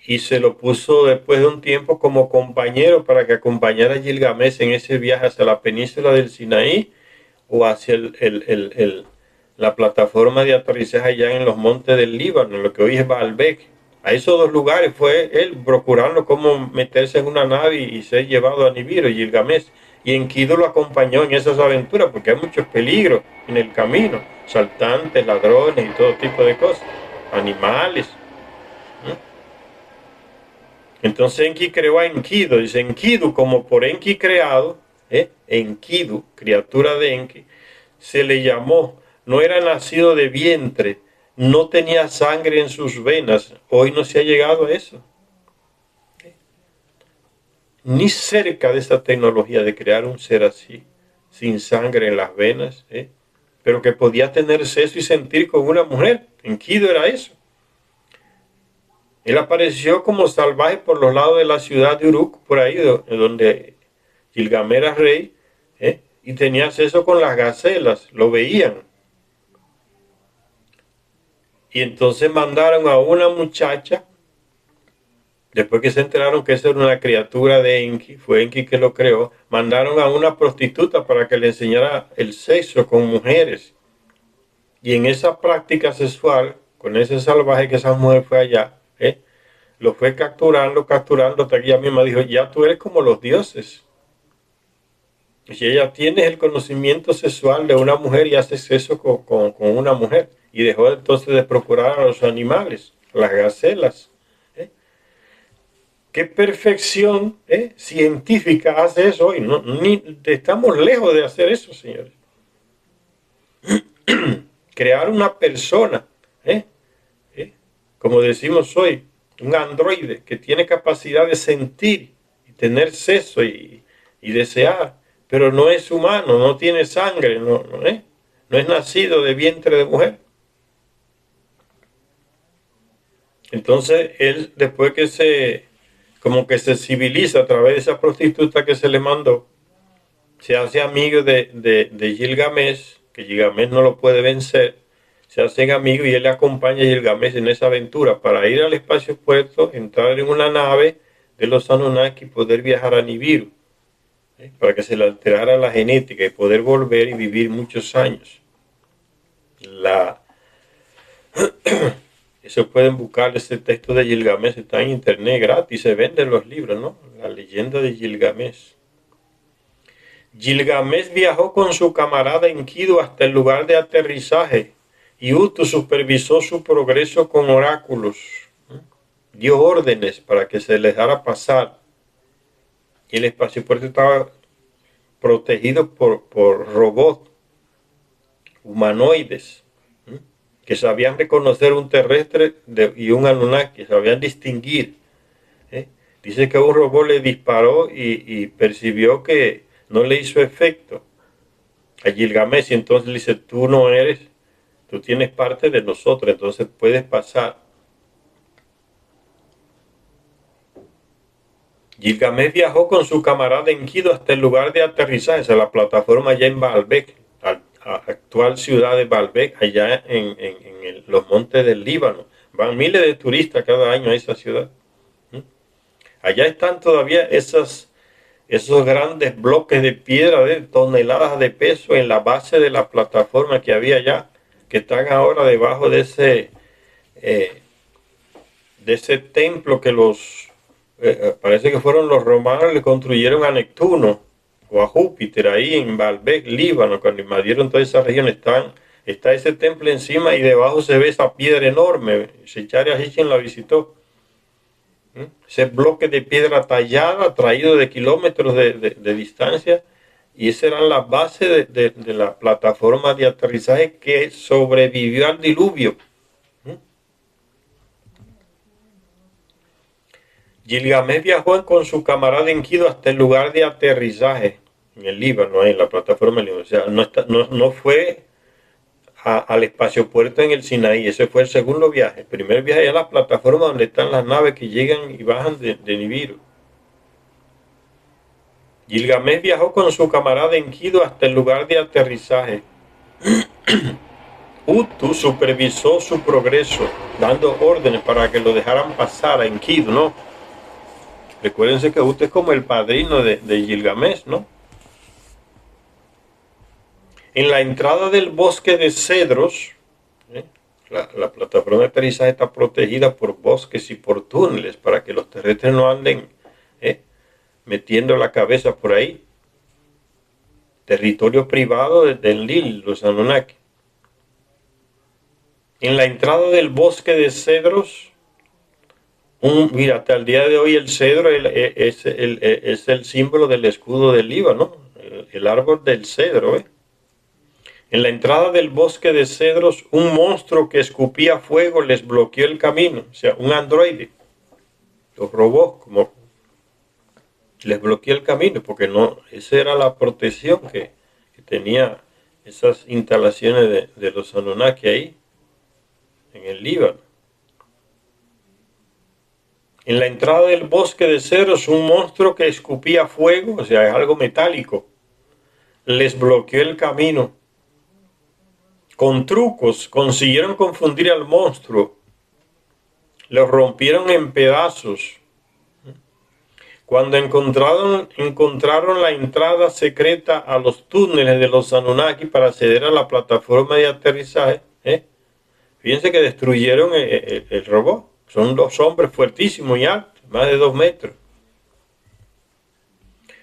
y se lo puso después de un tiempo como compañero para que acompañara a Gilgamesh en ese viaje hacia la península del Sinaí o hacia la plataforma de aterrizaje allá en los montes del Líbano, en lo que hoy es Baalbek. A esos 2 lugares fue él procurando cómo meterse en una nave y ser llevado a Nibiru y Gilgamesh. Y Enkidu lo acompañó en esas aventuras porque hay muchos peligros en el camino, saltantes, ladrones y todo tipo de cosas, animales. Entonces Enki creó a Enkidu, dice Enkidu, como por Enki creado, Enkidu, criatura de Enki, se le llamó. No era nacido de vientre, no tenía sangre en sus venas. Hoy no se ha llegado a eso. Ni cerca de esa tecnología de crear un ser así, sin sangre en las venas, pero que podía tener sexo y sentir con una mujer. Enkidu era eso. Él apareció como salvaje por los lados de la ciudad de Uruk, por ahí donde Gilgamesh era rey, y tenía acceso con las gacelas, lo veían. Y entonces mandaron a una muchacha, después que se enteraron que esa era una criatura de Enki, fue Enki que lo creó, mandaron a una prostituta para que le enseñara el sexo con mujeres. Y en esa práctica sexual, con ese salvaje que esa mujer fue allá, lo fue capturando, hasta que ella misma dijo: ya tú eres como los dioses. Si ella tiene el conocimiento sexual de una mujer y hace sexo con una mujer, y dejó entonces de procurar a los animales, las gacelas. ¿Qué perfección científica hace eso hoy? No, estamos lejos de hacer eso, señores. Crear una persona, como decimos hoy, un androide que tiene capacidad de sentir y tener sexo y desear, pero no es humano, no tiene sangre, no es nacido de vientre de mujer. Entonces él, después como que se civiliza a través de esa prostituta que se le mandó, se hace amigo de Gilgamesh, que Gilgamesh no lo puede vencer, se hacen amigos y él le acompaña a Gilgamesh en esa aventura para ir al espacio puerto, entrar en una nave de los Anunnaki y poder viajar a Nibiru, para que se le alterara la genética y poder volver y vivir muchos años. Eso pueden buscar, ese texto de Gilgamesh está en internet gratis, se venden los libros, ¿no? La leyenda de Gilgamesh. Gilgamesh viajó con su camarada Enkidu hasta el lugar de aterrizaje y Utu supervisó su progreso con oráculos. Dio órdenes para que se les dejara pasar. Y el espaciopuerto estaba protegido por robots humanoides que sabían reconocer un terrestre y un Anunnaki, sabían distinguir. Dice que un robot le disparó y percibió que no le hizo efecto a Gilgamesh, y entonces le dice, tú no eres, tú tienes parte de nosotros, entonces puedes pasar. Gilgamesh viajó con su camarada Enkidu hasta el lugar de aterrizaje, a la plataforma allá en Baalbek, actual ciudad de Baalbek, allá en los montes del Líbano. Van miles de turistas cada año a esa ciudad. Allá están todavía esos grandes bloques de piedra de toneladas de peso en la base de la plataforma que había allá, que están ahora debajo de ese templo que parece que fueron los romanos, le construyeron a Neptuno o a Júpiter ahí en Baalbek, Líbano. Cuando invadieron toda esa región está ese templo encima y debajo se ve esa piedra enorme. Secharia Sitchin la visitó. Ese bloque de piedra tallada, traído de kilómetros de distancia, y esa era la base de la plataforma de aterrizaje que sobrevivió al diluvio. Gilgamesh viajó con su camarada Enkidu hasta el lugar de aterrizaje en el Líbano, en la plataforma del Líbano. O sea, no fue al espaciopuerto en el Sinaí. Ese fue el segundo viaje. El primer viaje es a la plataforma donde están las naves que llegan y bajan de Nibiru. Gilgamesh viajó con su camarada Enkidu hasta el lugar de aterrizaje. Utu supervisó su progreso, dando órdenes para que lo dejaran pasar a Enkidu, ¿no? Recuérdense que Utu es como el padrino de Gilgamesh, ¿no? En la entrada del bosque de cedros, la plataforma de aterrizaje está protegida por bosques y por túneles para que los terrestres no anden metiendo la cabeza por ahí. Territorio privado del Lil, los Anunnaki. En la entrada del bosque de cedros, mira, hasta el día de hoy el cedro es el símbolo del escudo del Líbano, el árbol del cedro. En la entrada del bosque de cedros, un monstruo que escupía fuego les bloqueó el camino, o sea, un androide. Los robots, como les bloqueó el camino, porque no, esa era la protección que tenía esas instalaciones de los Anunnaki ahí, en el Líbano. En la entrada del bosque de cedros, un monstruo que escupía fuego, o sea, es algo metálico, les bloqueó el camino. Con trucos consiguieron confundir al monstruo, lo rompieron en pedazos. Cuando encontraron la entrada secreta a los túneles de los Anunnaki para acceder a la plataforma de aterrizaje, fíjense que destruyeron el robot. Son dos hombres fuertísimos y altos, más de 2 metros.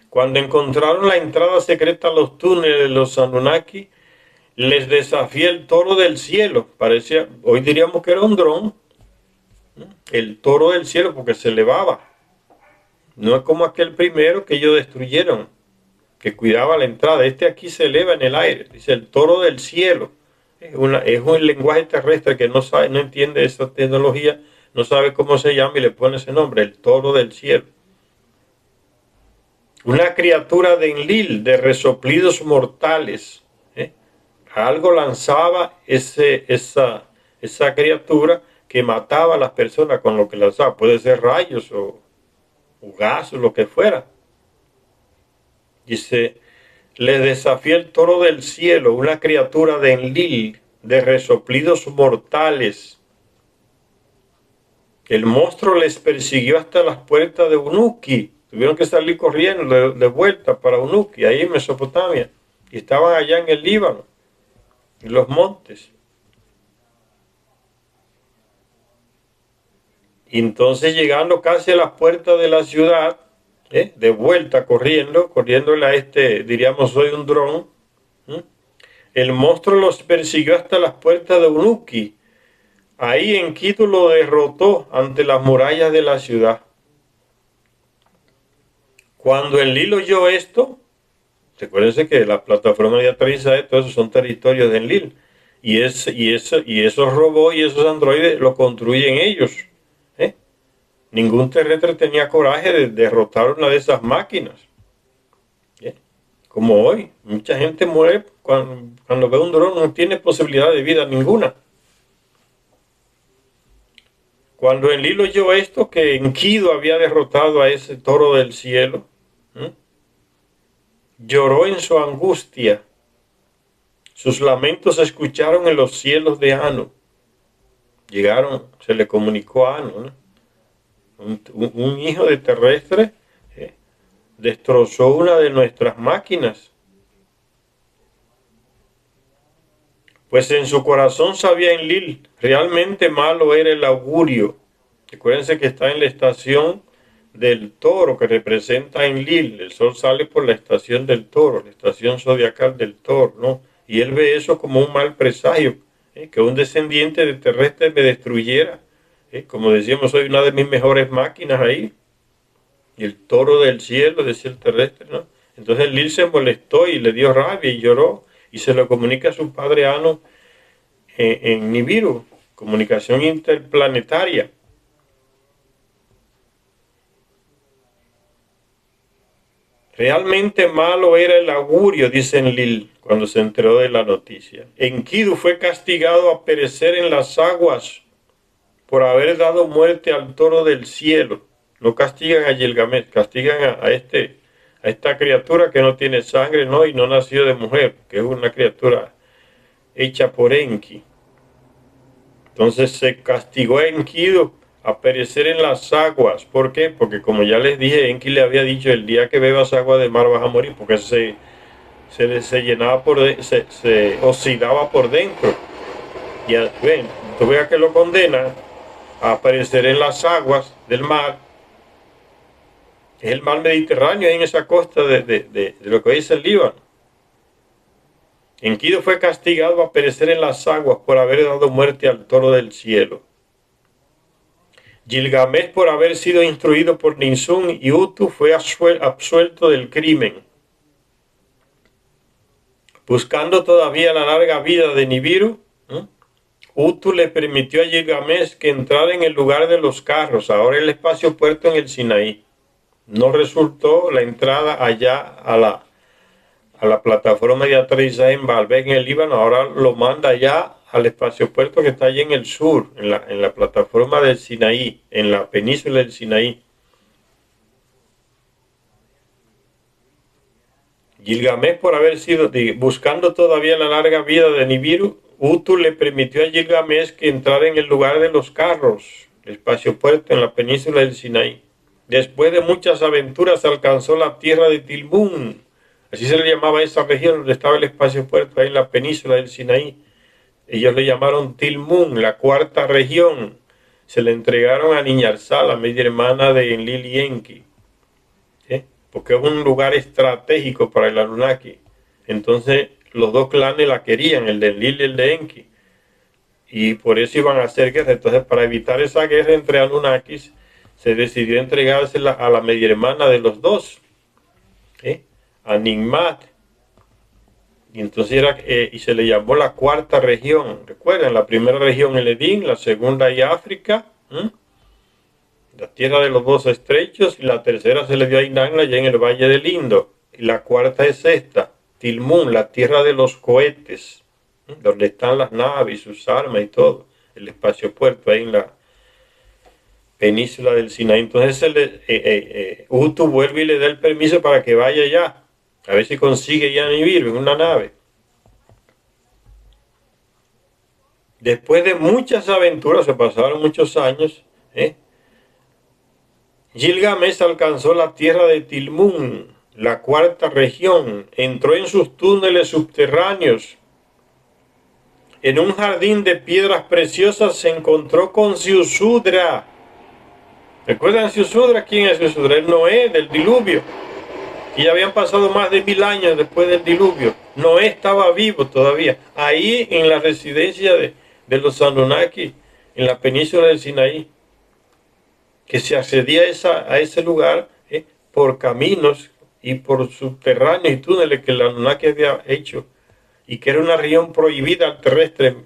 Cuando encontraron la entrada secreta a los túneles de los Anunnaki, les desafió el toro del cielo. Parecía, hoy diríamos que era un dron. El toro del cielo, porque se elevaba. No es como aquel primero que ellos destruyeron, que cuidaba la entrada. Este aquí se eleva en el aire. Dice el toro del cielo. Es un lenguaje terrestre que no sabe, no entiende esa tecnología, no sabe cómo se llama y le pone ese nombre, el toro del cielo. una criatura de Enlil, de resoplidos mortales. Algo lanzaba esa criatura que mataba a las personas con lo que lanzaba. Puede ser rayos o gas o lo que fuera. Dice, le desafió el toro del cielo, una criatura de Enlil, de resoplidos mortales. El monstruo les persiguió hasta las puertas de Unuki. Tuvieron que salir corriendo de vuelta para Unuki, ahí en Mesopotamia. Y estaban allá en el Líbano, en los montes. Y entonces llegando casi a las puertas de la ciudad, de vuelta corriéndole a diríamos soy un dron, el monstruo los persiguió hasta las puertas de Unuki. Ahí Enkidu lo derrotó ante las murallas de la ciudad. Cuando Enlil oyó esto, recuérdense que la plataforma de aterrizaje, todos esos son territorios de Enlil. Y esos robots y esos androides lo construyen ellos. Ningún terrestre tenía coraje de derrotar una de esas máquinas. Como hoy, mucha gente muere cuando ve un dron, no tiene posibilidad de vida ninguna. Cuando Enlil oyó esto, que Enkidu había derrotado a ese toro del cielo, lloró en su angustia. Sus lamentos se escucharon en los cielos de Anu. Se le comunicó a Anu, ¿no? Un hijo de terrestre destrozó una de nuestras máquinas. Pues en su corazón sabía Enlil, realmente malo era el augurio. Recuérdense que está en la estación del toro que representa a Enlil. El sol sale por la estación del toro, la estación zodiacal del toro, ¿no? Y él ve eso como un mal presagio, que un descendiente de terrestre me destruyera. Como decíamos, soy una de mis mejores máquinas ahí. Y el toro del cielo, decía el terrestre, ¿no? Entonces Enlil se molestó y le dio rabia y lloró. Y se lo comunica a su padre Anu en Nibiru, comunicación interplanetaria. Realmente malo era el augurio, dice Enlil, cuando se enteró de la noticia. Enkidu fue castigado a perecer en las aguas por haber dado muerte al toro del cielo. No castigan a Gilgamesh, castigan a esta criatura que no tiene sangre, ¿no? Y no nació de mujer, que es una criatura hecha por Enki. Entonces se castigó a Enkidu a perecer en las aguas. ¿Por qué? Porque como ya les dije, Enki le había dicho, el día que bebas agua de mar vas a morir, porque se llenaba se oxidaba por dentro. Y ven, tú veas que lo condena a aparecer en las aguas del mar. Es el mar Mediterráneo, en esa costa de lo que hoy es el Líbano. Enkidu fue castigado a perecer en las aguas por haber dado muerte al toro del cielo. Gilgamesh, por haber sido instruido por Ninsun y Utu, fue absuelto del crimen. Buscando todavía la larga vida de Nibiru, Utu le permitió a Gilgamesh que entrara en el lugar de los carros, ahora el espacio puerto en el Sinaí. No resultó la entrada allá a la plataforma de aterrizaje en Baalbek, en el Líbano, ahora lo manda allá al espacio puerto que está allí en el sur, en la plataforma del Sinaí, en la península del Sinaí. Gilgamesh, por haber sido, buscando todavía la larga vida de Nibiru, Utu le permitió a Gilgamesh que entrara en el lugar de los carros, el espacio puerto en la península del Sinaí. Después de muchas aventuras alcanzó la tierra de Tilmun. Así se le llamaba a esa región donde estaba el espacio puerto, ahí en la península del Sinaí. Ellos le llamaron Tilmun, la cuarta región. Se le entregaron a Niñarsal, la media hermana de Enlil y Enki, porque es un lugar estratégico para el Anunnaki. Entonces los dos clanes la querían, el de Enlil y el de Enki. Y por eso iban a hacer guerra. Entonces, para evitar esa guerra entre Anunnakis, se decidió entregársela a la media hermana de los dos, a Ningmat. Y entonces y se le llamó la cuarta región. Recuerden, la primera región el Edín, la segunda y África, la tierra de los dos estrechos, y la tercera se le dio a Inán allá en el valle de Lindo, y la cuarta es esta, Tilmún, la tierra de los cohetes, donde están las naves y sus armas y todo, el espacio puerto ahí en la península del Sinaí. Entonces Utu vuelve y le da el permiso para que vaya allá, a ver si consigue ir a Nibiru en una nave. Después de muchas aventuras, se pasaron muchos años, Gilgamesh alcanzó la tierra de Tilmún, la cuarta región, entró en sus túneles subterráneos. En un jardín de piedras preciosas se encontró con Ziusudra. ¿Recuerdan Ziusudra? ¿Quién es Ziusudra? El Noé del diluvio. Y ya habían pasado más de 1000 años después del diluvio. Noé estaba vivo todavía. Ahí en la residencia de los Anunnaki, en la península del Sinaí, que se accedía a ese lugar por caminos y por subterráneos y túneles que el Anunnaki había hecho, y que era una región prohibida al terrestre,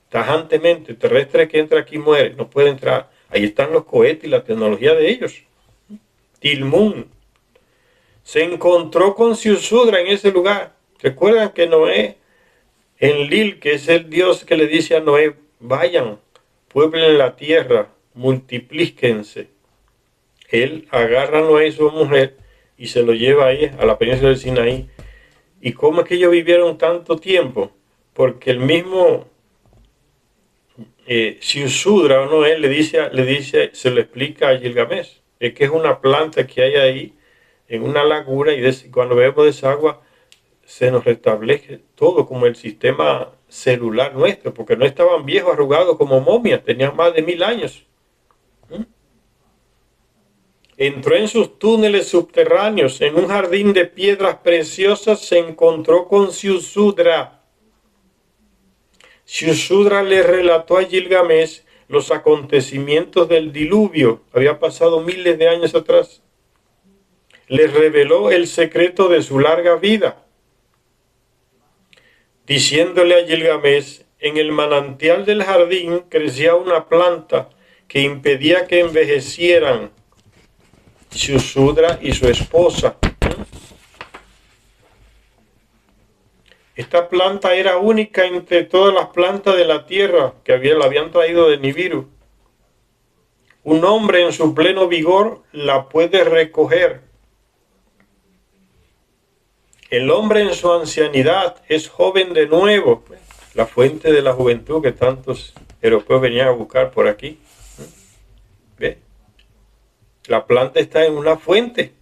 tajantemente. El terrestre que entra aquí muere, no puede entrar. Ahí están los cohetes y la tecnología de ellos. Tilmún se encontró con Ziusudra en ese lugar. Recuerdan que Noé, en Lil, que es el Dios que le dice a Noé, vayan, pueblen la tierra, multiplíquense. Él agarra a Noé y su mujer y se lo lleva ahí a la península del Sinaí. ¿Y cómo es que ellos vivieron tanto tiempo? Porque el mismo Ziusudra, Noé, le dice, se lo explica a Gilgamesh, es que es una planta que hay ahí en una laguna, y cuando bebemos de esa agua se nos restablece todo, como el sistema celular nuestro, porque no estaban viejos, arrugados como momias, tenían más de 1000 años. Entró en sus túneles subterráneos, en un jardín de piedras preciosas se encontró con Ziusudra. Ziusudra le relató a Gilgamesh los acontecimientos del diluvio, había pasado miles de años atrás. Le reveló el secreto de su larga vida, diciéndole a Gilgamesh, en el manantial del jardín crecía una planta que impedía que envejecieran Ziusudra y su esposa. Esta planta era única entre todas las plantas de la tierra que la habían traído de Nibiru. Un hombre en su pleno vigor la puede recoger. El hombre en su ancianidad es joven de nuevo. La fuente de la juventud que tantos europeos venían a buscar por aquí. ¿Ve? La planta está en una fuente.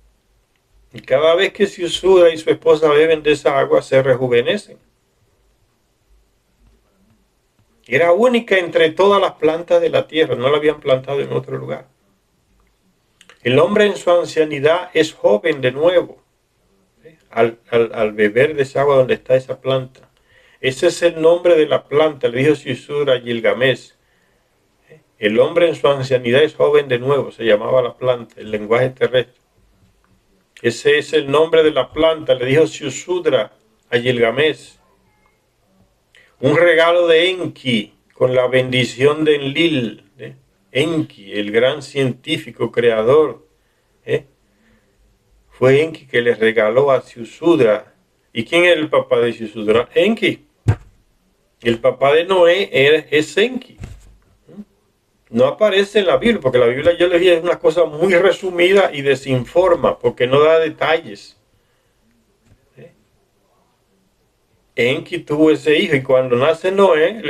Y cada vez que Ziusudra y su esposa beben de esa agua, se rejuvenecen. Era única entre todas las plantas de la tierra. No la habían plantado en otro lugar. El hombre en su ancianidad es joven de nuevo. Al beber de esa agua donde está esa planta. Ese es el nombre de la planta, le dijo Ziusudra a Gilgamesh. El hombre en su ancianidad es joven de nuevo, se llamaba la planta, el lenguaje terrestre. Ese es el nombre de la planta, le dijo Ziusudra a Gilgamesh. Un regalo de Enki, con la bendición de Enlil. Enki, el gran científico creador. Fue Enki que le regaló a Ziusudra. ¿Y quién es el papá de Ziusudra? Enki. El papá de Noé es Enki. No aparece en la Biblia, porque la Biblia, yo les dije, es una cosa muy resumida y desinforma, porque no da detalles. Enki tuvo ese hijo, y cuando nace Noé,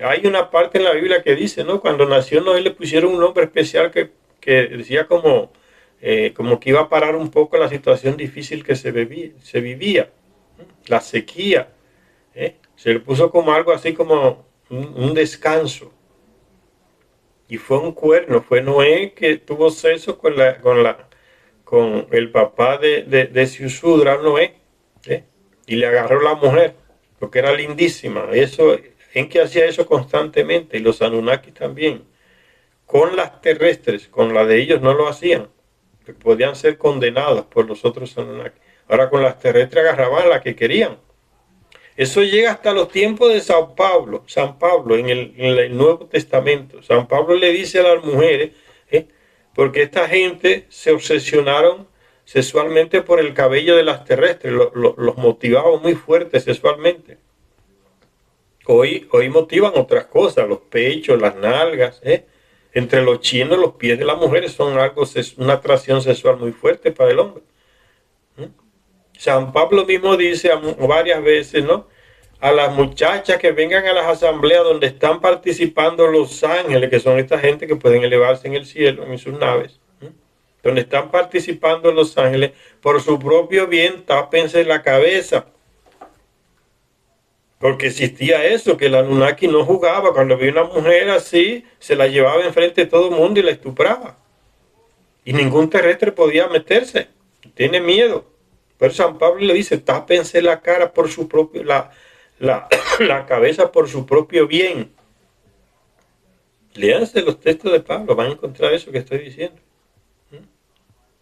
hay una parte en la Biblia que dice, ¿no? Cuando nació Noé le pusieron un nombre especial que decía como que iba a parar un poco la situación difícil que se vivía, la sequía. Se le puso como algo así como un descanso. Y fue un cuerno, fue Noé que tuvo sexo con el papá de Ziusudra, Noé, y le agarró la mujer, porque era lindísima. Enki hacía eso constantemente, y los Anunnaki también. Con las terrestres, con la de ellos no lo hacían, podían ser condenados por los otros Anunnaki. Ahora con las terrestres agarraban la que querían. Eso llega hasta los tiempos de San Pablo en el Nuevo Testamento. San Pablo le dice a las mujeres, ¿eh? Porque esta gente se obsesionaron sexualmente por el cabello de las terrestres, los motivaba muy fuerte sexualmente. Hoy motivan otras cosas, los pechos, las nalgas, ¿eh? Entre los chinos, los pies de las mujeres son una atracción sexual muy fuerte para el hombre. San Pablo mismo dice varias veces, ¿no? A las muchachas que vengan a las asambleas donde están participando los ángeles, que son esta gente que pueden elevarse en el cielo, en sus naves, donde están participando los ángeles, por su propio bien, tápense la cabeza. Porque existía eso, que la Anunnaki no jugaba. Cuando veía una mujer así, se la llevaba enfrente de todo el mundo y la estupraba. Y ningún terrestre podía meterse. Tiene miedo. Pero San Pablo le dice, tápense la cara por su propio, la cabeza por su propio bien. Léanse los textos de Pablo, van a encontrar eso que estoy diciendo.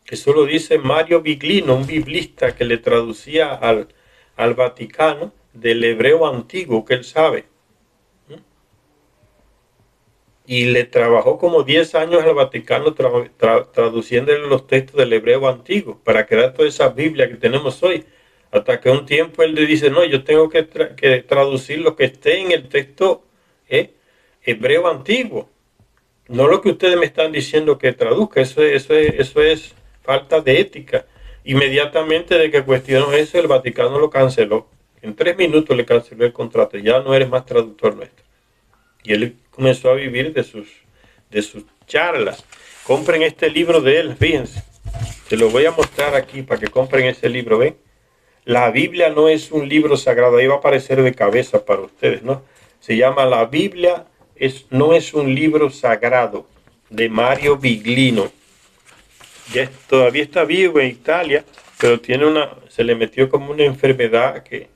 Eso lo dice Mario Biglino, un biblista que le traducía al Vaticano del hebreo antiguo, que él sabe. Y le trabajó como 10 años al Vaticano traduciéndole los textos del hebreo antiguo para crear toda esa Biblia que tenemos hoy. Hasta que un tiempo él le dice, no, yo tengo que traducir lo que esté en el texto hebreo antiguo. No lo que ustedes me están diciendo que traduzca, eso es falta de ética. Inmediatamente de que cuestionó eso, el Vaticano lo canceló. En 3 minutos le canceló el contrato, ya no eres más traductor nuestro. Y él comenzó a vivir de sus charlas. Compren este libro de él, fíjense. Se lo voy a mostrar aquí para que compren ese libro, ¿ven? La Biblia no es un libro sagrado, ahí va a aparecer de cabeza para ustedes, ¿no? Se llama La Biblia no es un libro sagrado, de Mario Biglino. Todavía está vivo en Italia, pero se le metió como una enfermedad que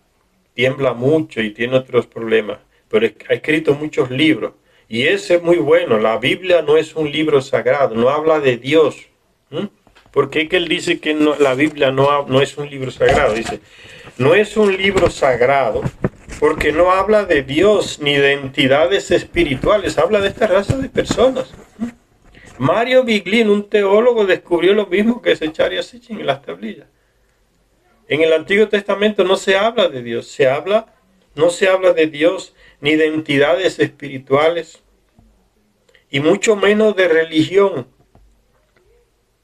tiembla mucho y tiene otros problemas. Pero ha escrito muchos libros. Y ese es muy bueno. La Biblia no es un libro sagrado, no habla de Dios. ¿Por qué que él dice que la Biblia no es un libro sagrado? Dice, no es un libro sagrado porque no habla de Dios ni de entidades espirituales, habla de esta raza de personas. Mario Biglino, un teólogo, descubrió lo mismo que Zecharia Sitchin en las tablillas. En el Antiguo Testamento no se habla de Dios, no se habla de Dios ni de entidades espirituales, y mucho menos de religión,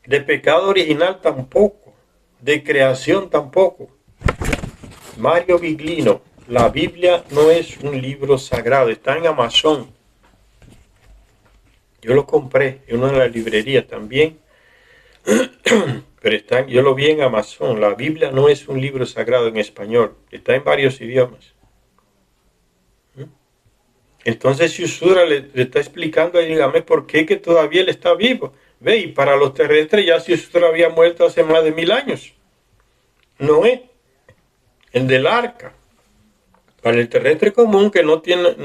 de pecado original tampoco, de creación tampoco. Mario Biglino, la Biblia no es un libro sagrado, está en Amazon. Yo lo compré en una de las librerías también, pero yo lo vi en Amazon. La Biblia no es un libro sagrado en español, está en varios idiomas. Entonces Shusura le está explicando a Gilgamesh por qué que todavía él está vivo. Ve, y para los terrestres ya Shusura había muerto hace más de 1000 años. Noé, el del arca. Para el terrestre común que no tiene,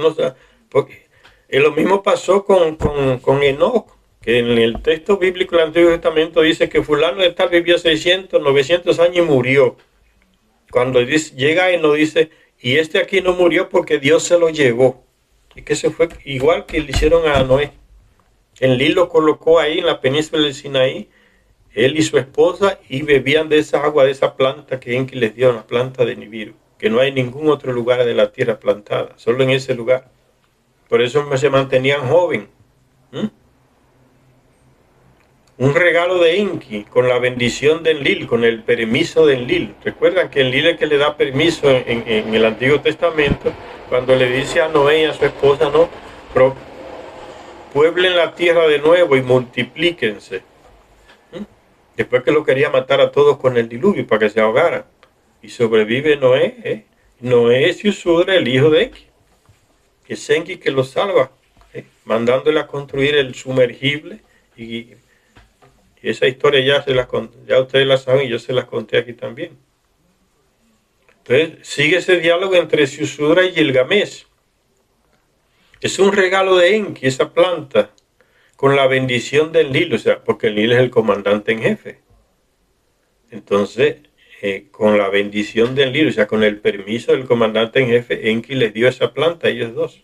porque lo mismo pasó con Enoch, que en el texto bíblico del Antiguo Testamento dice que fulano de tal vivió 600, 900 años y murió. Cuando llega Enoch dice, y este aquí no murió porque Dios se lo llevó. Y que se fue igual que le hicieron a Noé. Enlil lo colocó ahí en la península del Sinaí, él y su esposa, y bebían de esa agua, de esa planta que Enki les dio, la planta de Nibiru, que no hay ningún otro lugar de la tierra plantada, solo en ese lugar. Por eso se mantenían jóvenes. Un regalo de Enki, con la bendición de Enlil, con el permiso de Enlil. Recuerdan que Enlil es el que le da permiso en el Antiguo Testamento, cuando le dice a Noé y a su esposa, no, pueblen la tierra de nuevo y multiplíquense. Después que lo quería matar a todos con el diluvio para que se ahogaran. Y sobrevive Noé. Noé es Shusura, el hijo de Enki. Es Enki que lo salva, mandándole a construir el sumergible. Y esa historia ya ustedes la saben y yo se las conté aquí también. Entonces sigue ese diálogo entre Shusura y Gilgamesh. Es un regalo de Enki, esa planta, con la bendición del Enlil, o sea, porque Enlil es el comandante en jefe. Entonces, con la bendición del Enlil, o sea, con el permiso del comandante en jefe, Enki les dio esa planta a ellos dos.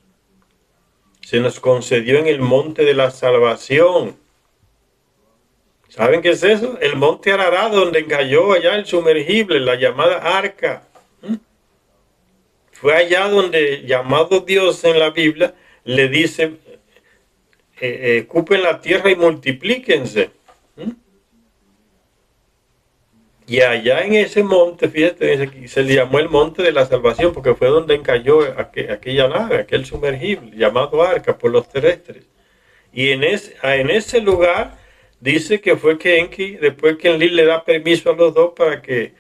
Se nos concedió en el monte de la salvación. ¿Saben qué es eso? El monte Ararat, donde cayó allá el sumergible, la llamada arca. Fue allá donde, llamado Dios en la Biblia, le dice, ocupen la tierra y multiplíquense. Y allá en ese monte, fíjate, se le llamó el monte de la salvación, porque fue donde cayó aquella nave, aquel sumergible, llamado arca por los terrestres. Y en ese lugar dice que fue que Enki, después que Enlil le da permiso a los dos para que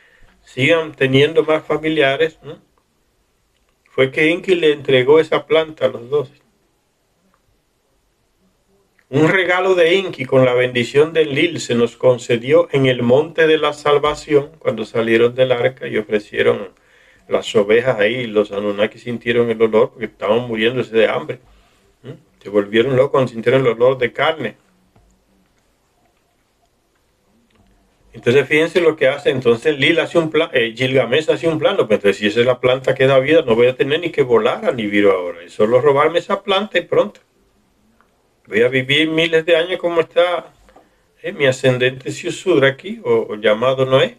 sigan teniendo más familiares, ¿no? Fue que Enki le entregó esa planta a los dos. Un regalo de Enki con la bendición de Enlil se nos concedió en el monte de la salvación cuando salieron del arca y ofrecieron las ovejas ahí. Los Anunnaki sintieron el olor porque estaban muriéndose de hambre. Se volvieron locos cuando sintieron el olor de carne. Entonces fíjense lo que hace. Entonces Gilgamesh hace un plano. Pues entonces si esa es la planta que da vida, no voy a tener ni que volar a Nibiru ahora. Es solo robarme esa planta y pronto. Voy a vivir miles de años como está mi ascendente Siusudra aquí, o llamado Noé.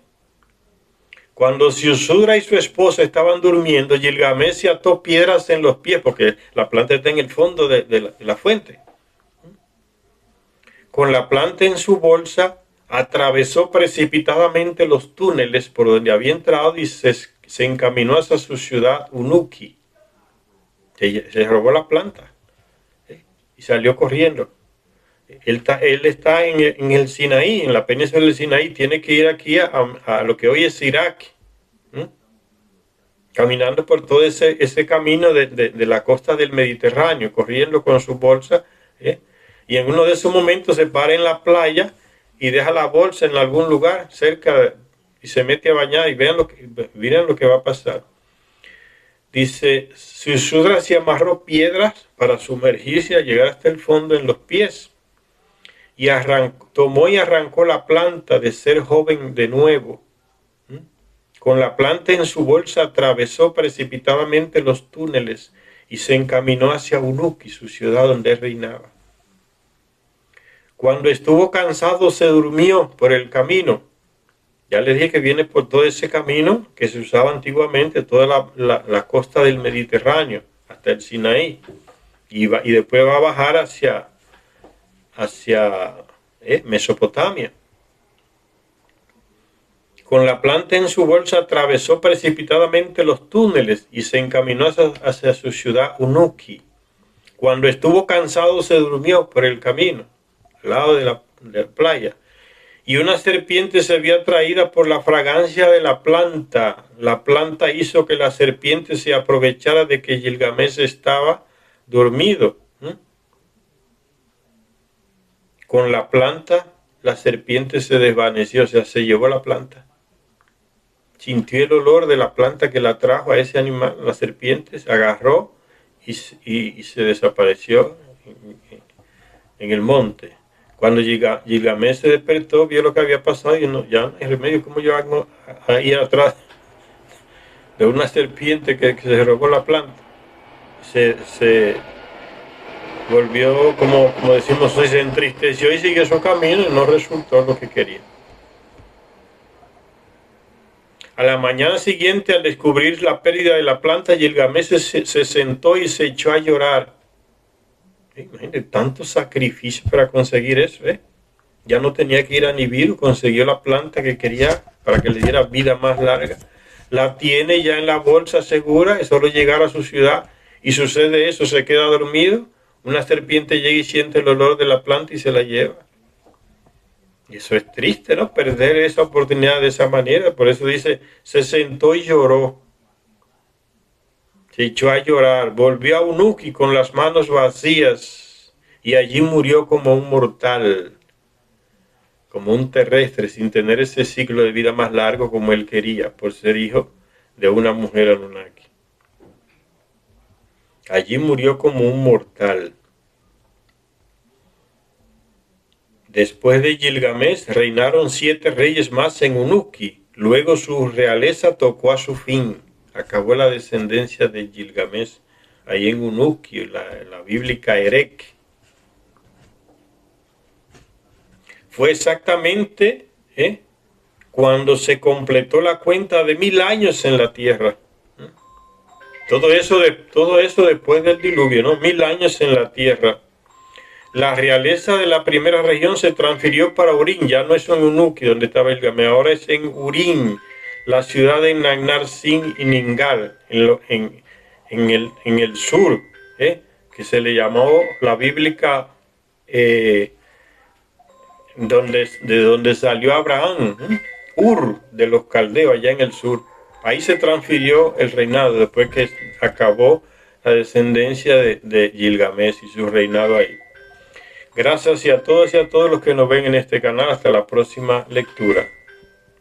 Cuando Siusudra y su esposa estaban durmiendo, Gilgamesh se ató piedras en los pies, porque la planta está en el fondo de la fuente. Con la planta en su bolsa, atravesó precipitadamente los túneles por donde había entrado y se encaminó hacia su ciudad Unuki. Se robó la planta y salió corriendo. Él está en el Sinaí, en la península del Sinaí. Tiene que ir aquí a lo que hoy es Irak, caminando por todo ese camino de la costa del Mediterráneo, corriendo con su bolsa. Y en uno de esos momentos se para en la playa y deja la bolsa en algún lugar cerca y se mete a bañar. Y miren lo que va a pasar. Dice, Siusudra se amarró piedras para sumergirse a llegar hasta el fondo en los pies. Y tomó y arrancó la planta de ser joven de nuevo. Con la planta en su bolsa atravesó precipitadamente los túneles y se encaminó hacia Unuki, su ciudad donde reinaba. Cuando estuvo cansado se durmió por el camino. Ya les dije que viene por todo ese camino que se usaba antiguamente, toda la costa del Mediterráneo, hasta el Sinaí. Y después va a bajar hacia Mesopotamia. Con la planta en su bolsa atravesó precipitadamente los túneles y se encaminó hacia su ciudad Unuki. Cuando estuvo cansado se durmió por el camino, al lado de la playa. Y una serpiente se había atraída por la fragancia de la planta. La planta hizo que la serpiente se aprovechara de que Gilgamesh estaba dormido. Con la planta, la serpiente se desvaneció, o sea, se llevó la planta. Sintió el olor de la planta que la trajo a ese animal, la serpiente, se agarró y se desapareció en el monte. Cuando Gilgamesh se despertó, vio lo que había pasado y ya no hay remedio. ¿Cómo yo hago a ir atrás de una serpiente que se robó la planta? Se volvió, como decimos, se entristeció y siguió su camino y no resultó lo que quería. A la mañana siguiente, al descubrir la pérdida de la planta, Gilgamesh se sentó y se echó a llorar. Imagínate, tanto sacrificio para conseguir eso, Ya no tenía que ir a Nibiru, consiguió la planta que quería para que le diera vida más larga. La tiene ya en la bolsa segura, es solo llegar a su ciudad y sucede eso, se queda dormido, una serpiente llega y siente el olor de la planta y se la lleva. Y eso es triste, ¿no? Perder esa oportunidad de esa manera. Por eso dice, se sentó y lloró. Se echó a llorar, volvió a Unuki con las manos vacías y allí murió como un mortal, como un terrestre, sin tener ese ciclo de vida más largo como él quería, por ser hijo de una mujer Anunnaki. Allí murió como un mortal. Después de Gilgamesh reinaron 7 reyes más en Unuki. Luego su realeza tocó a su fin. Acabó la descendencia de Gilgamesh ahí en Unuki, la bíblica Erech. fue exactamente cuando se completó la cuenta de 1000 años en la tierra. Todo eso después del diluvio, ¿no? 1000 años en la tierra. La realeza de la primera región se transfirió para Urín, ya no es en Unuki donde estaba Gilgamesh, ahora es en Urín, la ciudad de Nagnar Sin y Ningal, en el sur, que se le llamó la bíblica de donde salió Abraham, Ur de los caldeos, allá en el sur. Ahí se transfirió el reinado después que acabó la descendencia de Gilgamesh y su reinado ahí. Gracias a todos los que nos ven en este canal. Hasta la próxima lectura.